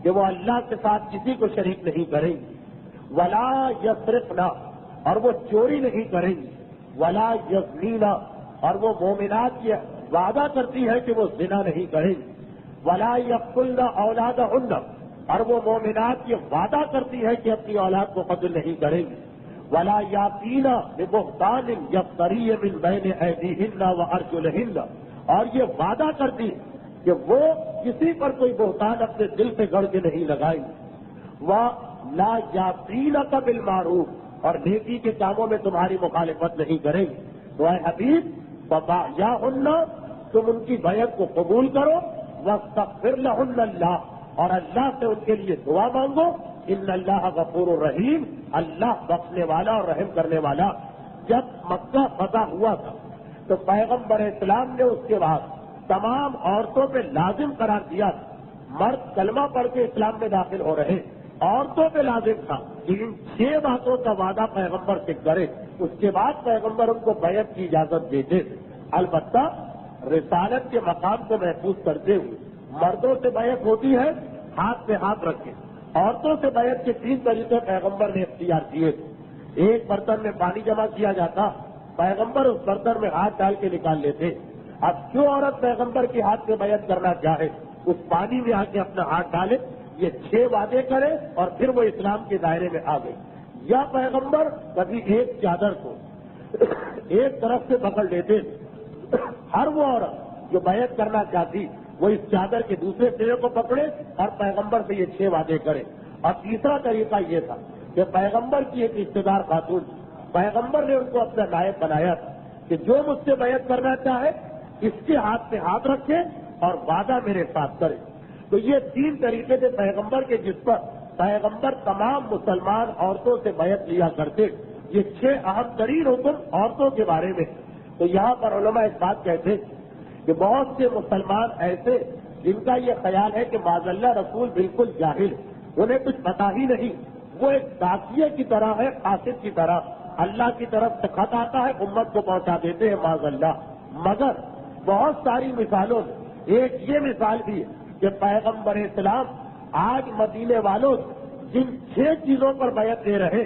کہ وہ اللہ کے ساتھ کسی کو شریک نہیں کریں گی، ولا یسرقن اور وہ چوری نہیں کریں گی، ولا یزنین اور وہ مومنات یہ وعدہ کرتی ہے کہ وہ زنا نہیں کریں گی، ولا یقتلن اولادہن اور وہ مومنات یہ وعدہ کرتی ہے کہ اپنی اولاد کو قتل نہیں کریں گی، ولا یاتین ببہتان یفتری من بین ایدیہن وارجلہن اور یہ وعدہ کرتی ہے کہ وہ کسی پر کوئی بہتان اپنے دل سے گڑھ کے نہیں لگائیں گی، ولا یاتینک بالمعروف اور نیکی کے کاموں میں تمہاری مخالفت نہیں کریں گی۔ تو اے حبیب فبایعہن تم ان کی بیعت کو قبول کرو، واستغفر لہن اللہ اور اللہ سے ان کے لیے دعا مانگو، ان اللہ غفور الرحیم اللہ بخشنے والا اور رحم کرنے والا۔ جب مکہ فتح ہوا تھا تو پیغمبر اسلام نے اس کے بعد تمام عورتوں پہ لازم قرار دیا تھا، مرد کلمہ پڑھ کے اسلام میں داخل ہو رہے، عورتوں پہ لازم تھا کہ ان 6 باتوں کا وعدہ پیغمبر سے کرے، اس کے بعد پیغمبر ان کو بیعت کی اجازت دیتے تھے۔ البتہ رسالت کے مقام کو محفوظ کرتے ہوئے مردوں سے بیعت ہوتی ہے ہاتھ پہ ہاتھ رکھے، عورتوں سے بیعت کے 3 طریقے پیغمبر نے اختیار کیے تھے۔ ایک برتن میں پانی جمع کیا جاتا، پیغمبر اس برتن میں ہاتھ ڈال کے نکال لیتے۔ اب جو عورت پیغمبر کے ہاتھ پہ بیعت کرنا چاہے اس پانی میں آ کے اپنا ہاتھ ڈالے، یہ 6 وعدے کرے اور پھر وہ اسلام کے دائرے میں آ گئی۔ یا پیغمبر کبھی ایک چادر کو ایک طرف سے پکڑ لیتے، ہر وہ عورت جو بیعت کرنا چاہتی وہ اس چادر کے دوسرے سرے کو پکڑے اور پیغمبر سے یہ 6 وعدے کرے۔ اور تیسرا طریقہ یہ تھا کہ پیغمبر کی ایک رشتے دار خاتون، پیغمبر نے ان کو اپنا نائب بنایا تھا کہ جو مجھ سے بیعت کرنا چاہے اس کے ہاتھ پہ ہاتھ رکھے اور وعدہ میرے ساتھ کرے۔ تو یہ 3 طریقے تھے پیغمبر کے جس پر پیغمبر تمام مسلمان عورتوں سے بیعت لیا کرتے۔ یہ 6 اہم ترین حکم عورتوں کے بارے میں۔ تو یہاں پر علماء ایک بات کہتے کہ بہت سے مسلمان ایسے جن کا یہ خیال ہے کہ معاذ اللہ رسول بالکل جاہل، انہیں کچھ پتا ہی نہیں، وہ ایک ڈاکیے کی طرح ہے، قاصد کی طرح، اللہ کی طرف سے خط آتا ہے امت کو پہنچا دیتے ہیں معاذ اللہ۔ مگر بہت ساری مثالوں میں ایک یہ مثال بھی ہے کہ پیغمبر اسلام آج مدینے والوں جن 6 چیزوں پر بیعت دے رہے،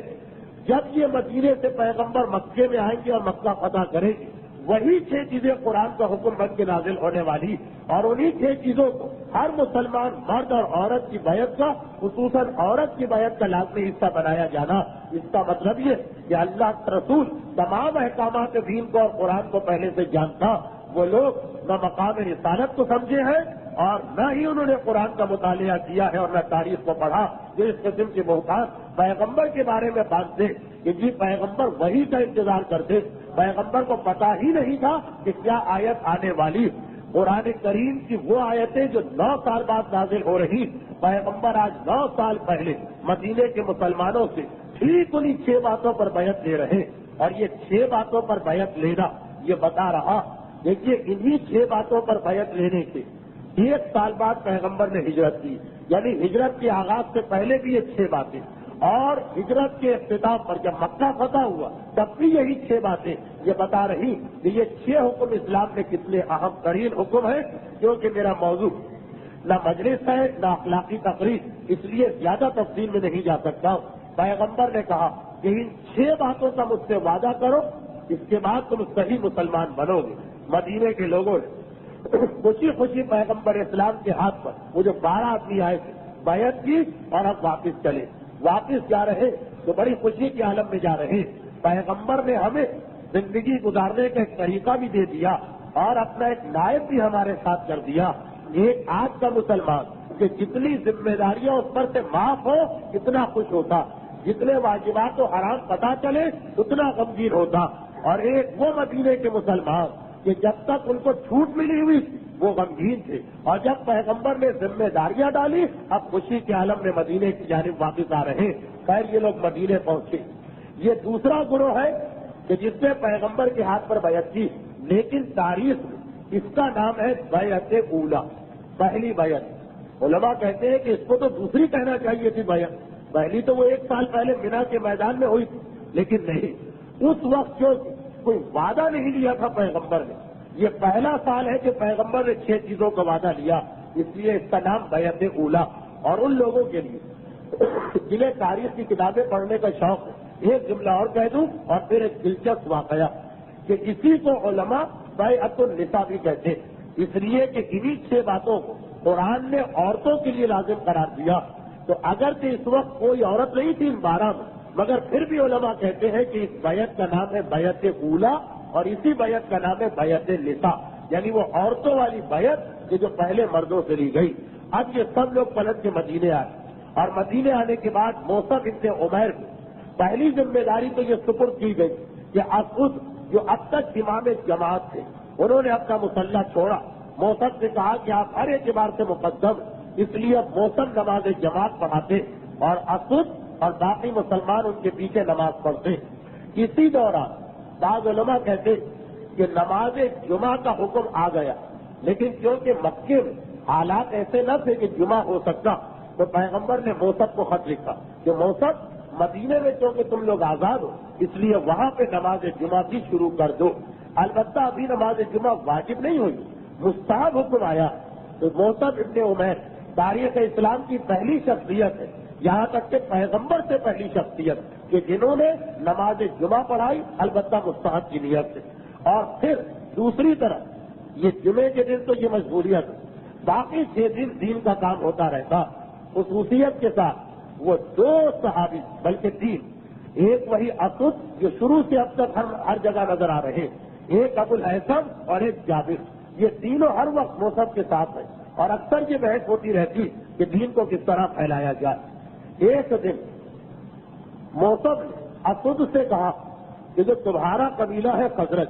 جب یہ مدینے سے پیغمبر مکے میں آئیں گے اور مکہ فتح کریں گے، وہی 6 چیزیں قرآن کا حکم بن کے نازل ہونے والی، اور انہی 6 چیزوں کو ہر مسلمان مرد اور عورت کی بیعت کا، خصوصاً عورت کی بیعت کا لازمی حصہ بنایا جانا۔ اس کا مطلب یہ کہ اللہ کا رسول تمام احکامات دین کو اور قرآن کو پہلے سے جانتا۔ وہ لوگ نہ مقام رسالت کو سمجھے ہیں اور نہ ہی انہوں نے قرآن کا مطالعہ کیا ہے اور نہ تاریخ کو پڑھا، جو اس قسم کے بہتان پیغمبر کے بارے میں باندھتے کہ جی پیغمبر وہی کا انتظار کرتے، پیغمبر کو پتا ہی نہیں تھا کہ کیا آیت آنے والی۔ قرآن کریم کی وہ آیتیں جو 9 سال بعد نازل ہو رہی، پیغمبر آج 9 سال پہلے مدینے کے مسلمانوں سے ٹھیک انہیں 6 باتوں پر بیعت لے رہے، اور یہ 6 باتوں پر بیعت لینا یہ بتا رہا، دیکھیے انہی 6 باتوں پر بیعت لینے کے 1 سال بعد پیغمبر نے ہجرت کی، یعنی ہجرت کے آغاز سے پہلے بھی یہ 6 باتیں، اور ہجرت کے اختتام پر جب مکہ فتح ہوا تب بھی یہی 6 باتیں یہ بتا رہی کہ یہ 6 حکم اسلام میں کتنے اہم ترین حکم ہیں، کیونکہ میرا موضوع نہ مجلس ہے نہ اخلاقی تقریر، اس لیے زیادہ تفصیل میں نہیں جا سکتا ہوں۔ پیغمبر نے کہا کہ ان 6 باتوں کا مجھ سے وعدہ کرو، اس کے بعد تم صحیح مسلمان بنو گے۔ مدینے کے لوگوں نے خوشی خوشی پیغمبر اسلام کے ہاتھ پر وہ جو 12 آدمی آئے تھے بیعت کی، اور اب واپس چلے، واپس جا رہے تو بڑی خوشی کے عالم میں جا رہے۔ پیغمبر نے ہمیں زندگی گزارنے کا ایک طریقہ بھی دے دیا، اور اپنا ایک نائب بھی ہمارے ساتھ کر دیا۔ ایک آج کا مسلمان کہ جتنی ذمہ داریاں اس پر سے معاف ہو اتنا خوش ہوتا، جتنے واجبات و حرام پتہ چلے اتنا غمگین ہوتا، اور ایک وہ مدینے کے مسلمان کہ جب تک ان کو چھوٹ ملی ہوئی وہ غمگین تھے، اور جب پیغمبر نے ذمہ داریاں ڈالی اب خوشی کے عالم میں مدینے کی جانب واپس آ رہے۔ خیر یہ لوگ مدینے پہنچے۔ یہ دوسرا گروہ ہے کہ جس نے پیغمبر کے ہاتھ پر بیعت کی، لیکن تاریخ میں اس کا نام ہے بیعت اولا، پہلی بیعت۔ علماء کہتے ہیں کہ اس کو تو دوسری کہنا چاہیے تھی بیعت، پہلی تو وہ 1 سال پہلے مینا کے میدان میں ہوئی تھی، لیکن نہیں، اس وقت جو کوئی وعدہ نہیں لیا تھا پیغمبر نے، یہ پہلا سال ہے کہ پیغمبر نے 6 چیزوں کا وعدہ لیا، اس لیے اس کا نام بیعت اولا۔ اور ان لوگوں کے لیے جنہیں تاریخ کی کتابیں پڑھنے کا شوق ہے، ایک جملہ اور کہہ دوں اور پھر ایک دلچسپ واقعہ کہ اسی کو علماء بیعت النساء بھی کہتے ہیں، اس لیے کہ انہی 6 باتوں کو قرآن نے عورتوں کے لیے لازم قرار دیا۔ تو اگرچہ اس وقت کوئی عورت نہیں تھی ان 12 میں، مگر پھر بھی علماء کہتے ہیں کہ اس بیعت کا نام ہے بیعت اولا، اور اسی بیعت کا نام ہے بیعت نساء، یعنی وہ عورتوں والی بیعت کہ جو پہلے مردوں سے لی گئی۔ اب یہ سب لوگ پلٹ کے مدینے آئے، اور مدینے آنے کے بعد موسیٰ ابن عمیر کو پہلی ذمہ داری تو یہ سپرد کی گئی کہ اسود جو اب تک امام جماعت تھے انہوں نے اپنا مسلح چھوڑا۔ موسیٰ نے کہا کہ آپ ہر اعتبار سے مقدم، اس لیے اب موسیٰ نماز جماعت پڑھاتے اور اسود اور باقی مسلمان ان کے پیچھے نماز پڑھتے۔ اسی دوران بعض علماء کہتے کہ نماز جمعہ کا حکم آ گیا، لیکن کیونکہ مکے میں حالات ایسے نہ تھے کہ جمعہ ہو سکتا، تو پیغمبر نے موسیٰ کو خط لکھا کہ موسیٰ مدینے میں چونکہ تم لوگ آزاد ہو اس لیے وہاں پہ نماز جمعہ کی شروع کر دو۔ البتہ ابھی نماز جمعہ واجب نہیں ہوئی، مستحب حکم آیا۔ تو موسیٰ ابن عمیر تاریخ اسلام کی پہلی شخصیت ہے، یہاں تک کہ پیغمبر سے پہلی شخصیت کہ جنہوں نے نماز جمعہ پڑھائی، البتہ مستحب کی نیت سے۔ اور پھر دوسری طرف یہ جمعے کے دن تو یہ مجبوریت، باقی 6 دن دین کا کام ہوتا رہتا۔ خصوصیت کے ساتھ وہ 2 صحابی بلکہ 3، ایک وہی اسود جو شروع سے اب تک ہر جگہ نظر آ رہے، ایک ابو الحسن اور ایک جابر، یہ تینوں ہر وقت موسیٰ کے ساتھ ہیں، اور اکثر یہ بحث ہوتی رہتی کہ دین کو کس طرح پھیلایا جائے۔ ایک دن موسیٰ نے اسود سے کہا کہ جو تمہارا قبیلہ ہے خزرج،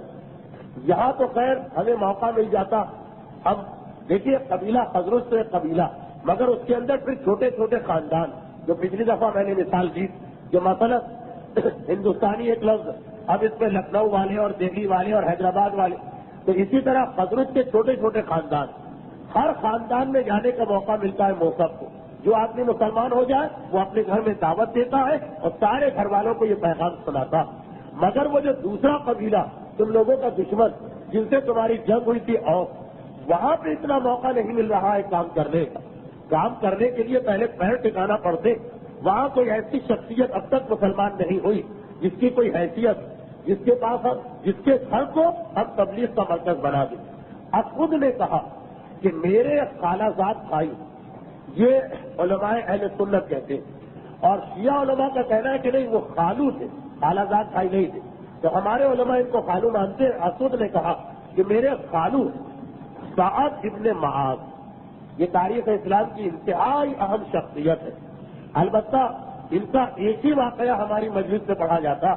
یہاں تو خیر ہمیں موقع مل جاتا، ہم دیکھیے قبیلہ خزرج سے قبیلہ، مگر اس کے اندر پھر چھوٹے چھوٹے خاندان، جو پچھلی دفعہ میں نے مثال دی کہ مثلا ہندوستانی ایک لفظ، اب اس میں لکھنؤ والے اور دہلی والے اور حیدرآباد والے، تو اسی طرح خزرج کے چھوٹے چھوٹے خاندان، ہر خاندان میں جانے کا موقع ملتا ہے موسیٰ کو۔ جو آدمی مسلمان ہو جائے وہ اپنے گھر میں دعوت دیتا ہے اور سارے گھر والوں کو یہ پیغام سناتا۔ مگر وہ جو دوسرا قبیلہ تم لوگوں کا دشمن جن سے تمہاری جنگ ہوئی تھی، اور وہاں پہ اتنا موقع نہیں مل رہا ہے کام کرنے کا، کام کرنے کے لیے پہلے پیر ٹکانا پڑتے۔ وہاں کوئی ایسی شخصیت اب تک مسلمان نہیں ہوئی جس کی کوئی حیثیت، جس کے پاس جس کے گھر کو ہم تبلیغ کا مرکز بنا دیں۔ اسود نے کہا کہ میرے خالہ زاد بھائی، یہ علماء اہل سنت کہتے ہیں، اور شیعہ علماء کا کہنا ہے کہ نہیں وہ خالو تھے، خالہ زاد بھائی نہیں تھے، تو ہمارے علماء ان کو خالو مانتے ہیں۔ اسود نے کہا کہ میرے خالو سعد ابن معاذ، یہ تاریخ اسلام کی انتہائی اہم شخصیت ہے۔ البتہ ان کا ایک ہی واقعہ ہماری مجلس میں پڑھا جاتا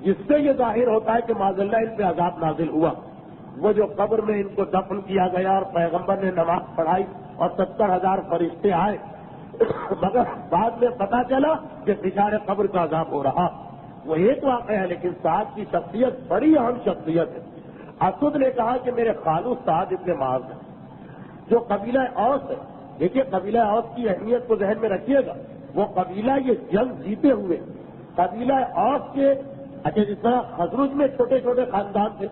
جس سے یہ ظاہر ہوتا ہے کہ معاذ اللہ ان پہ عذاب نازل ہوا. وہ جو قبر میں ان کو دفن کیا گیا اور پیغمبر نے نماز پڑھائی اور 70,000 فرشتے آئے مگر بعد میں پتا چلا کہ بچارے قبر کا عذاب ہو رہا. وہ ایک واقعہ ہے لیکن سعد کی شخصیت بڑی اہم شخصیت ہے. اسد نے کہا کہ میرے خالو سعد ابن معاذ ہے جو قبیلہ اوس ہے. دیکھیے قبیلہ اوس کی اہمیت کو ذہن میں رکھیے گا. وہ قبیلہ یہ جنگ جیتے ہوئے قبیلہ اوس کے اچھا جس طرح خزرج میں چھوٹے چھوٹے خاندان تھے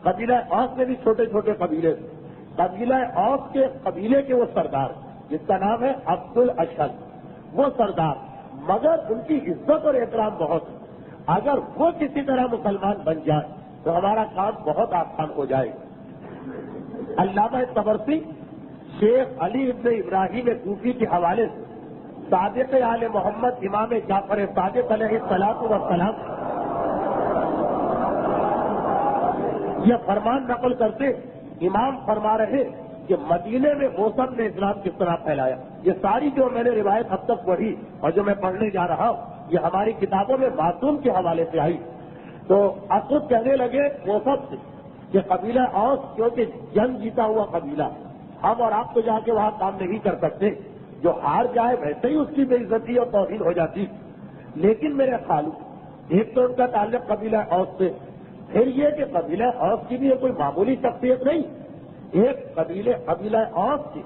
قبیلہ اوس میں بھی چھوٹے چھوٹے قبیلے تھے. قبیلہ اوس کے قبیلے کے وہ سردار جس کا نام ہے عبد الاشد وہ سردار مگر ان کی عزت اور احترام بہت ہے. اگر وہ کسی طرح مسلمان بن جائے تو ہمارا کام بہت آسان ہو جائے. علامہ طبرسی شیخ علی ابن ابراہیم کوفی کے حوالے سے صادق آل محمد امام جعفر صادق علیہ الصلوۃ والسلام یہ فرمان نقل کرتے امام فرما رہے کہ مدینے میں موسم نے اسلام کس طرح پھیلایا. یہ ساری جو میں نے روایت اب تک پڑھی اور جو میں پڑھنے جا رہا ہوں یہ ہماری کتابوں میں معصوم کے حوالے سے آئی. تو اسد کہنے لگے موسم سے کہ قبیلہ اوس کیونکہ جنگ جیتا ہوا قبیلہ ہم اور آپ تو جا کے وہاں کام نہیں کر سکتے. جو ہار جائے ویسے ہی اس کی بے عزتی اور توہین ہو جاتی. لیکن میرے خالو ایک تو ان کا تعلق قبیلہ اوس سے پھر یہ کہ قبیلہ اوس کی بھی یہ کوئی معمولی شخصیت نہیں. ایک قبیلہ اوس کی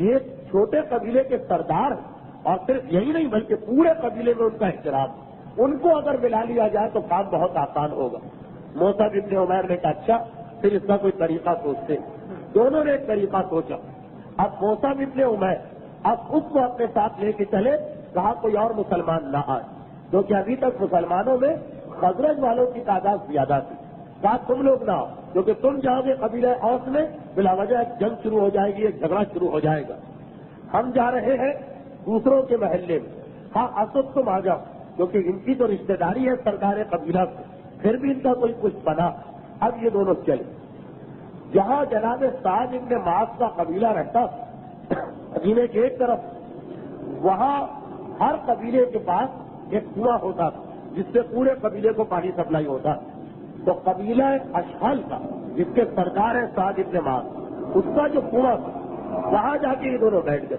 ایک چھوٹے قبیلے کے سردار ہیں اور صرف یہی نہیں بلکہ پورے قبیلے میں ان کا احترام. ان کو اگر ملا لیا جائے تو کام بہت آسان ہوگا. مصعب ابن عمیر نے کہا اچھا پھر اس کا کوئی طریقہ سوچتے. دونوں نے ایک طریقہ سوچا. اب مصعب ابن عمیر اب اس کو اپنے ساتھ لے کے چلے. کہا کوئی اور مسلمان نہ آئے کیونکہ ابھی تک مسلمانوں میں خزرج والوں کی تعداد زیادہ تھی. کہا تم لوگ نہ آؤ کیونکہ تم جاؤ گے قبیلہ اوس میں بلا وجہ ایک جنگ شروع ہو جائے گی ایک جھگڑا شروع ہو جائے گا. ہم جا رہے ہیں دوسروں کے محلے میں. ہاں اسد تم آ جاؤ کیونکہ ان کی تو رشتہ داری ہے سرکار قبیلہ سے پھر بھی ان کا کوئی کچھ بنا. اب یہ دونوں چلے جہاں جناب سعد ابن معاذ کا قبیلہ رہتا مدینے کے ایک طرف وہاں ہر قبیلے کے پاس ایک کنواں ہوتا تھا جس سے پورے قبیلے کو پانی سپلائی ہوتا. تو قبیلہ اشحل کا جس کے سردار ہے سعد ابن معاذ اس کا جو کنواں تھا وہاں جا کے یہ دونوں بیٹھ گئے.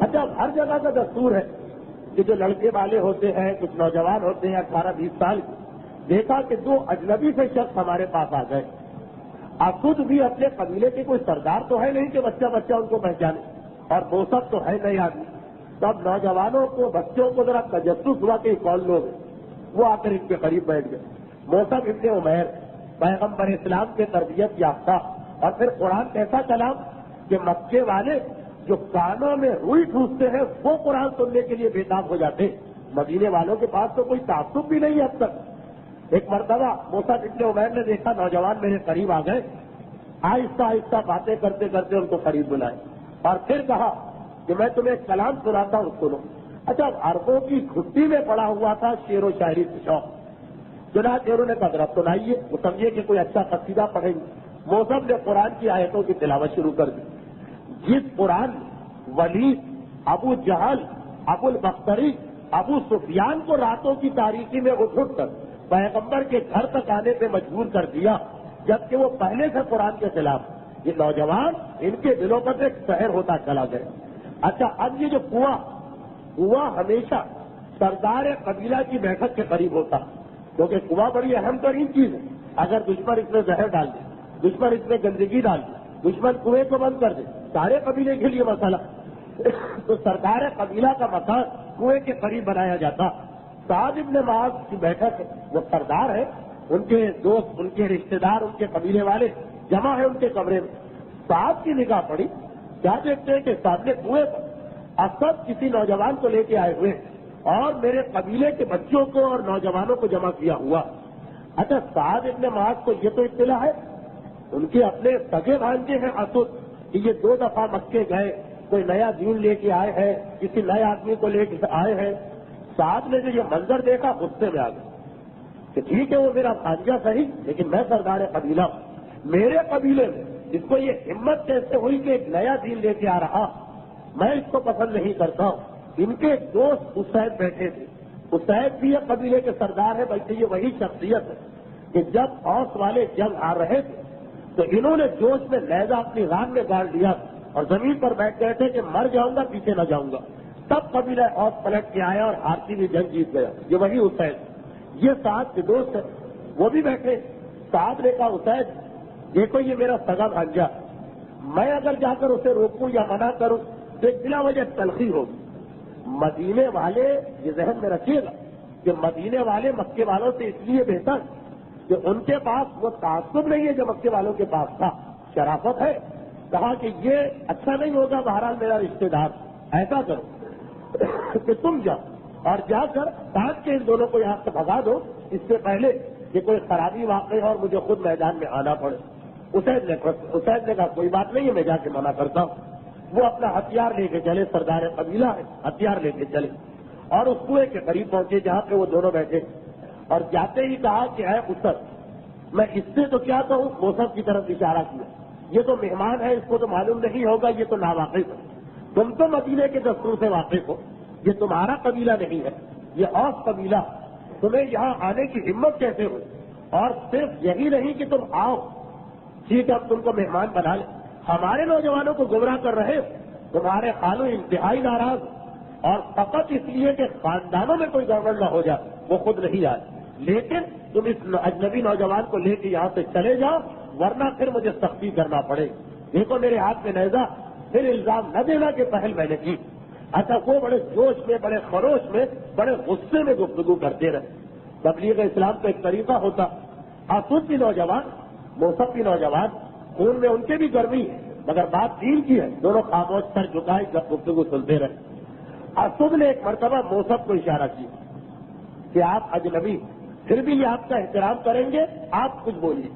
اچھا ہر جگہ کا دستور ہے کہ جو لڑکے والے ہوتے ہیں کچھ نوجوان ہوتے ہیں 18-20 سال کے. دیکھا کہ دو اجنبی سے شخص ہمارے پاس آ گئے. اسد بھی اپنے قبیلے کے کوئی سردار تو ہے نہیں کہ بچہ بچہ ان کو پہچانے اور موسم تو ہے نہیں آدمی. تب نوجوانوں کو بچوں کو ذرا تجسس ہوا کہ کون لوگ ہیں وہ آ کر ان کے قریب بیٹھ گئے. مصعب ابن عمیر پیغمبر اسلام کے تربیت یافتہ اور پھر قرآن ایسا کلام کہ مکے والے جو کانوں میں روئی ٹھوستے ہیں وہ قرآن سننے کے لیے بےتاب ہو جاتے. مدینے والوں کے پاس تو کوئی تعصب بھی نہیں ہے اب تک. ایک مرتبہ مصعب ابن عمیر نے دیکھا نوجوان میرے قریب آ گئے. آہستہ آہستہ باتیں کرتے کرتے ان کو قریب بلائے اور پھر کہا کہ میں تمہیں ایک کلام سناتا ہوں سنو. اچھا عربوں کی گھٹی میں پڑا ہوا تھا شعر و شاعری سے شوق. چنانچہ انہوں نے کہا ذرا سنائیے. وہ سمجھے کہ کوئی اچھا قصیدہ پڑھیں گے. مصعب نے قرآن کی آیتوں کی تلاوت شروع کر دی. جس قرآن ولید ابو جہل ابو البختری ابو سفیان کو راتوں کی تاریکی میں اٹھ کر پیغمبر کے گھر تک آنے پہ مجبور کر دیا جبکہ وہ پہلے سے قرآن کے خلاف. یہ نوجوان ان کے دلوں پر ایک شہر ہوتا چلا گیا. اچھا اب یہ جو کنواں ہمیشہ سردار قبیلہ کی بیٹھک کے قریب ہوتا کیونکہ کنواں بڑی اہم ترین چیز ہے. اگر دشمن اس میں زہر ڈال دے دشمن اس میں گندگی ڈال دے دشمن کنویں کو بند کر دے سارے قبیلے کے لیے مسئلہ. تو سرکار قبیلہ کا مکان کنویں کے قریب بنایا جاتا. سعد ابن معاذ کی بیٹھک وہ سردار ہے ان کے دوست ان کے رشتہ دار ان کے قبیلے والے جمع ہے ان کے کمرے میں. سعد کی نگاہ پڑی کیا دیکھتے ہیں کہ سامنے کنویں پر اسد کسی نوجوان کو لے کے آئے ہوئے اور میرے قبیلے کے بچوں کو اور نوجوانوں کو جمع کیا ہوا. اچھا سعد ابن معاذ کو یہ تو اطلاع ہے ان کے اپنے سگے بھانجے ہیں اسد کہ یہ 2 دفعہ مکے گئے کوئی نیا دین لے کے آئے ہیں کسی نئے آدمی کو لے کے آئے ہیں. سعد نے جو یہ منظر دیکھا غصے میں آ گیا کہ ٹھیک ہے وہ میرا بھانجا صحیح لیکن میں سردار قبیلہ میرے قبیلے میں اس کو یہ ہمت کیسے ہوئی کہ ایک نیا دین لے کے آ رہا میں اس کو پسند نہیں کرتا ہوں. ان کے دوست اس سائڈ بیٹھے تھے اسید بھی یہ قبیلے کے سردار ہے، بلکہ یہ وہی شخصیت ہے کہ جب اوس والے جنگ آ رہے تھے تو انہوں نے جوش میں نیزہ اپنی ران میں گاڑ دیا اور زمین پر بیٹھ گئے تھے کہ مر جاؤں گا پیچھے نہ جاؤں گا. تب قبیلہ اوس پلٹ کے آیا اور ہارتی بھی جنگ جیت گیا. یہ وہی اسید، یہ سعد کے دوست ہے، وہ بھی بیٹھے. سعد نے کہا اسید دیکھو یہ میرا سگا بھانجا، میں اگر جا کر اسے روکوں یا منع کروں تو ایک بلا وجہ تلخی ہوگی. مدینے والے یہ ذہن میں رکھیے گا کہ مدینے والے مکے والوں سے اس لیے بہتر کہ ان کے پاس وہ تعصب نہیں ہے جو مکے والوں کے پاس تھا، شرافت ہے. کہا کہ یہ اچھا نہیں ہوگا، بہرحال میرا رشتے دار، ایسا کرو کہ تم جاؤ اور جا کر کاٹ کے ان دونوں کو یہاں سے بھگا دو اس سے پہلے کہ کوئی خرابی واقع ہو اور مجھے خود میدان میں آنا پڑے. اسید نے کہا کوئی بات نہیں ہے، میں جا کے منع کرتا ہوں. وہ اپنا ہتھیار لے کے چلے، سردار قبیلہ ہے، ہتھیار لے کے چلے اور اس کنویں کے قریب پہنچے جہاں پہ وہ دونوں بیٹھے اور جاتے ہی کہا کہ اے اسد، میں اس سے تو کیا کہوں، موسم کی طرف اشارہ کیا، یہ تو مہمان ہے، اس کو تو معلوم نہیں ہوگا، یہ تو ناواقف ہے. تم تو مدینے کے دستور سے واقف ہو، یہ تمہارا قبیلہ نہیں ہے، یہ اوس قبیلہ، تمہیں یہاں آنے کی ہمت کیسے ہوئی؟ اور صرف یہی نہیں کہ تم آؤ، ٹھیک ہے اب تم کو مہمان بنا لیں، ہمارے نوجوانوں کو گمراہ کر رہے ہو. تمہارے خالو انتہائی ناراض اور فقط اس لیے کہ خاندانوں میں کوئی گڑبڑ نہ ہو جائے وہ خود نہیں آئے، لیکن تم اس اجنبی نوجوان کو لے کے یہاں سے چلے جاؤ ورنہ پھر مجھے سختی کرنا پڑے. دیکھو میرے ہاتھ میں نیزہ، پھر الزام نہ دینا کہ پہل میں نے کی. اچھا وہ بڑے جوش میں، بڑے خروش میں، بڑے غصے میں گفتگو کرتے رہے. تبلیغ اسلام کا ایک طریقہ ہوتا، آسود بھی نوجوان، موسم بھی نوجوان، خون میں ان کے بھی گرمی ہے مگر بات دین کی ہے. دونوں خاموش سر جھکائے جب گفتگو سنتے رہے. آسود نے ایک مرتبہ موسم کو اشارہ کیا کہ آپ اجنبی، پھر بھی یہ آپ کا احترام کریں گے، آپ کچھ بولیے.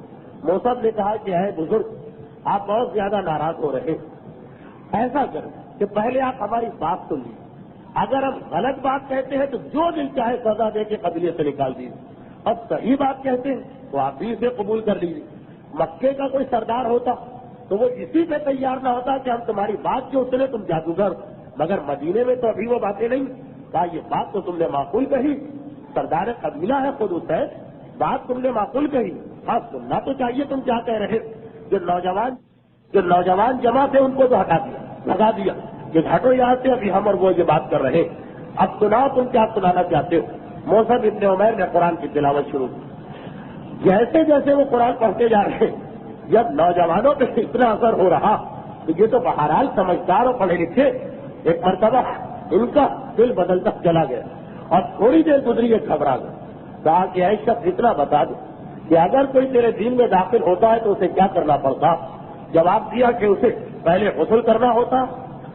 موسم نے کہا کہ اے بزرگ آپ بہت زیادہ ناراض ہو رہے ہیں، ایسا کریں کہ پہلے آپ ہماری بات سن لیجیے، اگر ہم غلط بات کہتے ہیں تو جو دل چاہے سزا دے کے قبیلے سے نکال دیجیے، اب صحیح بات کہتے ہیں تو آپ بھی اسے قبول کر لیجیے. مکے کا کوئی سردار ہوتا تو وہ اسی پہ تیار نہ ہوتا کہ ہم تمہاری بات کیوں سنے، تم جادوگر، مگر مدینے میں تو ابھی وہ باتیں نہیں. کہا یہ بات تو تم نے معقول کہی، سردار قبیلہ ہے خود اسید، بات تم نے معقول کہی، ہاں سننا تو چاہیے تم کیا کہہ رہے. جو نوجوان جمع تھے ان کو تو ہٹا دیا، لگا دیا کہ ہٹو یہاں سے، ابھی ہم اور وہ یہ بات کر رہے. اب سناؤ تم کیا سنانا چاہتے ہو. موسم ابن عمیر نے قرآن کی تلاوت شروع کی. جیسے جیسے وہ قرآن پڑھتے جا رہے، جب نوجوانوں پہ اتنا اثر ہو رہا تو یہ تو بہرحال سمجھدار اور پڑھے لکھے، ایک مرتبہ ان کا دل بدلتا چلا گیا اور تھوڑی دیر گزری یہ گھبرا گیا. کہا کہ اے شخص اتنا بتا دو کہ اگر کوئی تیرے دین میں داخل ہوتا ہے تو اسے کیا کرنا پڑتا. جواب دیا کہ اسے پہلے غسل کرنا ہوتا،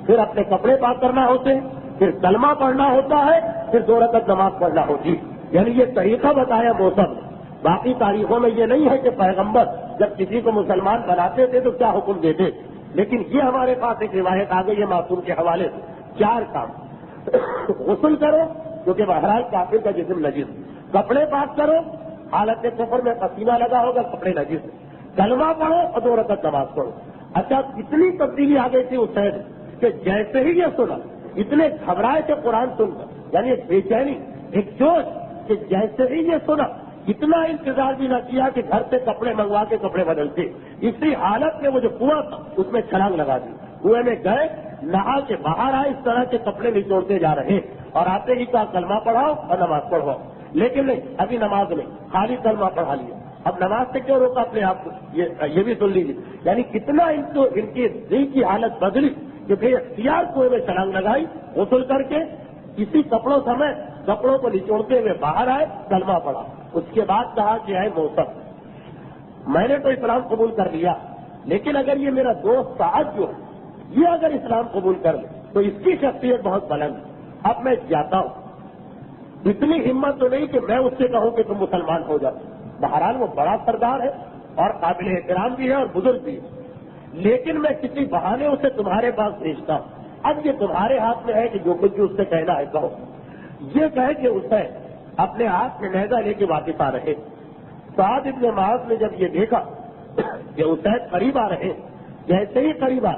پھر اپنے کپڑے پاک کرنا ہوتے، پھر کلمہ پڑھنا ہوتا ہے، پھر 2 رکعت نماز پڑھنا ہوتی. یعنی یہ طریقہ بتایا موسم نے. باقی تاریخوں میں یہ نہیں ہے کہ پیغمبر جب کسی کو مسلمان بناتے تھے تو کیا حکم دیتے، لیکن یہ ہمارے پاس ایک روایت آ گئی ہے معصوم کے حوالے سے. 4 کام، غسل کرو کیونکہ بہرحال کافر کا جسم نجس، کپڑے پاک کرو، حالت کفر میں پسینہ لگا ہوگا کپڑے نجس، کلمہ پڑھو اور 2 رکعت نماز پڑھو. اچھا اتنی تبدیلی آ گئی تھی اس شہر کہ جیسے ہی یہ سنا اتنے گھبرائے تھے قرآن سن کر، یعنی ایک بے چینی، ایک جوش کہ جیسے ہی یہ سنا اتنا انتظار بھی نہ کیا کہ گھر سے کپڑے منگوا کے کپڑے بدلتے. اسی حالت میں وہ جو کنواں تھا اس میں چھلانگ لگا دی، کنویں میں گئے، نہا کے باہر آئے، اس طرح کے کپڑے نچوڑتے جا رہے اور آتے ہی کہا کلمہ پڑھاؤ اور نماز پڑھواؤ. لیکن نہیں، ابھی نماز نہیں، خالی کلمہ پڑھا لیا. اب نماز سے کیوں روکا اپنے آپ کو، یہ بھی سن لیجیے. یعنی کتنا ان کی دل کی حالت بدلی کہ بے اختیار کنویں میں چھلانگ لگائی، غسل کر کے اسی کپڑوں سمیت کپڑوں کو نچوڑتے ہوئے باہر آئے، کلمہ پڑھا. اس کے بعد کہا کہ اے موسم، میں نے تو اسلام قبول کر لیا، لیکن اگر یہ میرا دوست سعد جو ہے یہ اگر اسلام قبول کر لے تو اس کی شخصیت بہت بلند ہے. اب میں جاتا ہوں، اتنی ہمت تو نہیں کہ میں اس سے کہوں کہ تم مسلمان ہو جاؤ. بہرحال وہ بڑا سردار ہے اور قابل احترام بھی ہے اور بزرگ بھی ہے، لیکن میں کسی بہانے اسے تمہارے پاس بھیجتا ہوں. اب یہ تمہارے ہاتھ میں ہے کہ جو کچھ بھی اس سے کہنا ہے کہو. یہ کہے کہ اسے اپنے ہاتھ میں نیزہ لے کے واپس آ رہے. سعد ابن معاذ نے جب یہ دیکھا کہ اسید قریب آ رہے، جیسے ہی قریب آ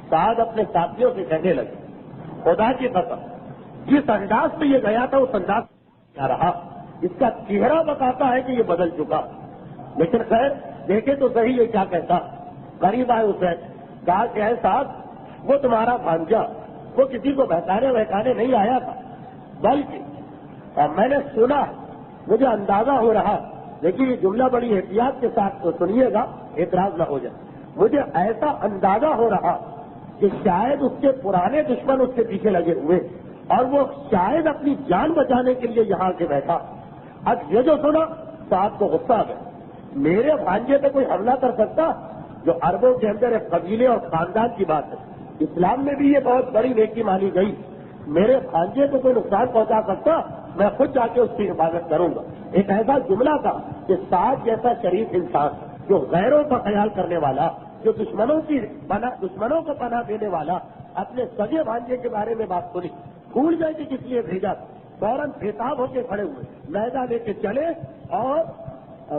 سعد اپنے ساتھیوں سے کہنے لگے خدا کی قسم جس انداز سے یہ گیا تھا اس انداز کیا رہا، اس کا چہرہ بتاتا ہے کہ یہ بدل چکا. لیکن خیر دیکھے تو صحیح یہ کیا کہتا. قریب آئے اسے کہا کہ اے صاحب وہ تمہارا بھانجا وہ کسی کو بہکانے نہیں آیا تھا، بلکہ میں نے سنا، مجھے اندازہ ہو رہا. لیکن یہ جملہ بڑی احتیاط کے ساتھ تو سنیے گا، اعتراض نہ ہو جائے. مجھے ایسا اندازہ ہو رہا کہ شاید اس کے پرانے دشمن اس کے پیچھے لگے ہوئے اور وہ شاید اپنی جان بچانے کے لیے یہاں کے بیٹھا. اب یہ جو سنا صاحب کو غصہ آ گیا. میرے بھانجے پہ کوئی حملہ کر سکتا جو عربوں کے اندر ایک قبیلے اور خاندان کی بات ہے. اسلام میں بھی یہ بہت بڑی نیکی مانی گئی. میرے بھانجے کو کوئی نقصان پہنچا سکتا، میں خود جا کے اس کی حفاظت کروں گا. ایک ایسا جملہ تھا کہ سعد جیسا شریف انسان جو غیروں کا خیال کرنے والا، جو دشمنوں کو پناہ دینے والا، اپنے سگے بھانجے کے بارے میں بات سنی، بھول گئے کہ کس لیے بھیجا. فوراً بےتاب ہو کے کھڑے ہوئے، میدہ لے کے چلے اور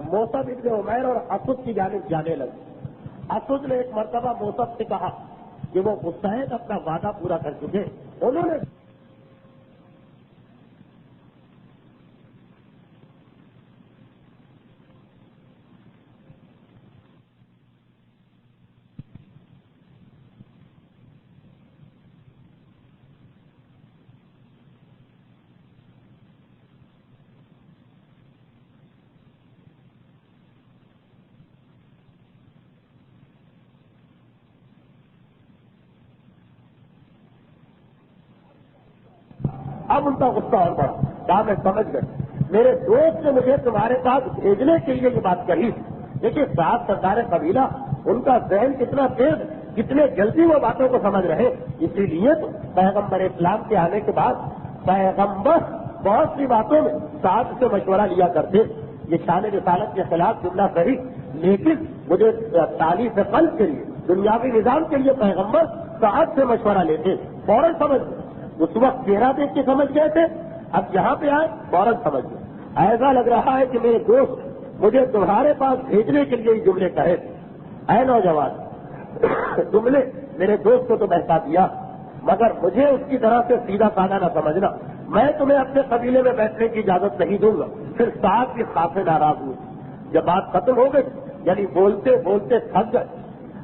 موسم ابن عمیر اور اسد کی جانب جانے لگے. اسد نے ایک مرتبہ موسم سے کہا کہ وہ مستحق اپنا وعدہ پورا کر چکے. انہوں نے اب ان کا غصہ اور بڑھا. کہا میں سمجھ گئے، میرے دوست نے مجھے تمہارے پاس بھیجنے کے لیے یہ بات کہی. دیکھیے صاحب سردار قبیلہ، ان کا ذہن کتنا تیز، کتنے جلدی وہ باتوں کو سمجھ رہے. اسی لیے تو پیغمبر اسلام کے آنے کے بعد پیغمبر بہت سی باتوں میں صاحب سے مشورہ لیا کرتے. یہ شان رسالت کے خلاف جملہ صحیح، لیکن مجھے تعلیف قلب کے لیے، دنیاوی نظام کے لیے پیغمبر صاحب سے مشورہ لیتے. فوراً سمجھ گئے. اس وقت چہرہ دیکھ کے سمجھ گئے تھے، اب یہاں پہ آئے فوراً سمجھ گئے. ایسا لگ رہا ہے کہ میرے دوست مجھے تمہارے پاس بھیجنے کے لیے یہ جملے کہے. اے نوجوان، تم نے میرے دوست کو تو بہکا دیا، مگر مجھے اس کی طرح سے سیدھا سادہ نہ سمجھنا. میں تمہیں اپنے قبیلے میں بیٹھنے کی اجازت نہیں دوں گا. پھر صاحب کی خاصے ناراض ہوئے. جب بات ختم ہو گئی، یعنی بولتے بولتے تھک گئے.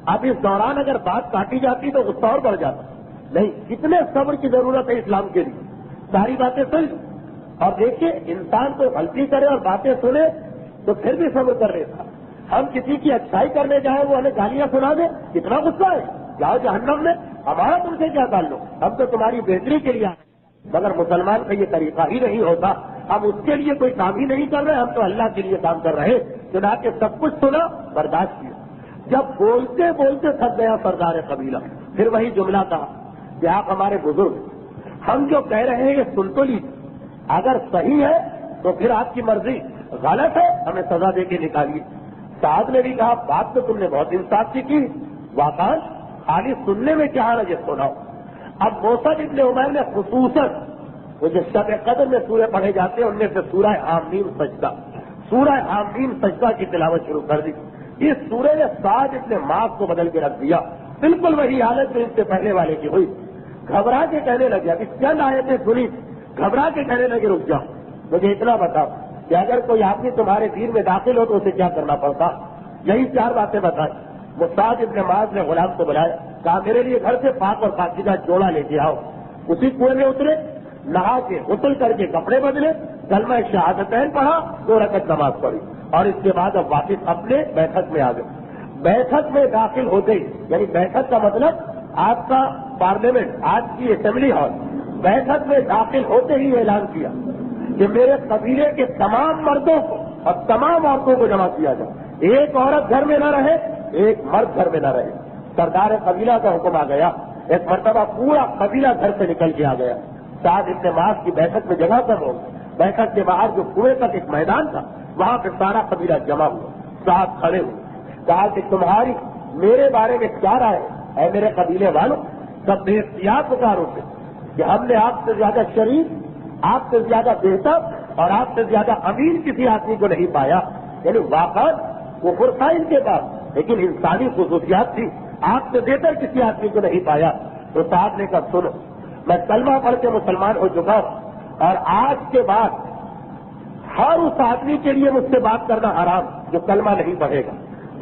اب اس دوران اگر بات کاٹی جاتی تو غصہ اور بڑھ جاتا. نہیں، کتنے صبر کی ضرورت ہے اسلام کے لیے. ساری باتیں سن اور دیکھیے، انسان تو غلطی کرے اور باتیں سنے تو پھر بھی صبر کر لیتا. ہم کسی کی اچھائی کرنے جائیں، وہ ہمیں گالیاں سنا دے، کتنا غصہ ہے. جاؤ جہنم میں، ہمارا تم سے کیا تعلق، ہم تو تمہاری بہتری کے لیے آئے. مگر مسلمان کا یہ طریقہ ہی نہیں ہوتا. ہم اس کے لیے کوئی کام ہی نہیں کر رہے، ہم تو اللہ کے لیے کام کر رہے. چنانچہ سب کچھ سنا، برداشت کیا. جب بولتے بولتے تھک گیا سردار قبیلہ، پھر وہی جملہ کہا کہ آپ ہمارے بزرگ، ہم جو کہہ رہے ہیں یہ سن تو لیجیے. اگر صحیح ہے تو پھر آپ کی مرضی، غلط ہے ہمیں سزا دے کے نکالیے. صاحب نے بھی کہا بات تو تم نے بہت انصاف کی، واقعی خالی سننے میں کیا حرج ہے، سناؤ. اب موسیٰ ابن عمیر نے خصوصاً وہ جو شب قدر میں سورے پڑھے جاتے ہیں ان میں سے سورہ حامیم سجدہ کی تلاوت شروع کر دی. اس سورے نے سعد ابن معاذ کو بدل کے رکھ دیا. بالکل وہی حالت جو اس سے پہلے والے کی ہوئی. گھبرا کے کہنے لگے، ابھی چند آیتیں سنی، گھبرا کے کہنے لگے رک جاؤ، مجھے اتنا بتاؤ کہ اگر کوئی آدمی تمہارے دین میں داخل ہو تو اسے کیا کرنا پڑتا. یہی 4 باتیں بتائیں. سعد ابن معاذ نے غلام کو بلایا، کہا میرے لیے گھر سے پاک اور پاکیزہ جوڑا لے کے آؤ. اسی کنویں میں اترے، نہا کے غسل کر کے کپڑے بدلے، کلمہ شہادتین پڑھا، 2 رکعت نماز پڑھی اور اس کے بعد اب واپس اپنے بیٹھک میں آ گئے. بیٹھک میں داخل ہوتے ہی، یعنی بیٹھک کا مطلب آپ کا پارلیمنٹ، آج کی اسمبلی ہال، بیٹھک میں داخل ہوتے ہی اعلان کیا کہ میرے قبیلے کے تمام مردوں کو اور تمام عورتوں کو جمع کیا جائے. ایک عورت گھر میں نہ رہے، ایک مرد گھر میں نہ رہے. سردار قبیلہ کا حکم آ گیا. ایک مرتبہ پورا قبیلہ گھر سے نکل کے آ گیا. سعد ابن معاذ کی بیٹھک میں جگہ کم ہو. بیٹھک کے باہر جو کنویں تک ایک میدان تھا، وہاں پہ سارا قبیلہ جمع ہوا. سعد کھڑے ہوئے، کہا کہ تمہاری میرے بارے میں کیا رائے ہے میرے قبیلے والوں. سب بے اختیار پکار اٹھے کہ ہم نے آپ سے زیادہ شریف، آپ سے زیادہ بہتر اور آپ سے زیادہ امین کسی آدمی کو نہیں پایا. یعنی واقعی وہ فرقہ ان کے پاس، لیکن انسانی خصوصیات تھی. آپ سے بہتر کسی آدمی کو نہیں پایا. تو صاحب نے کہا سنو، میں کلمہ پڑھ کے مسلمان ہو چکا ہوں اور آج کے بعد ہر اس آدمی کے لیے مجھ سے بات کرنا حرام جو کلمہ نہیں پڑھے گا.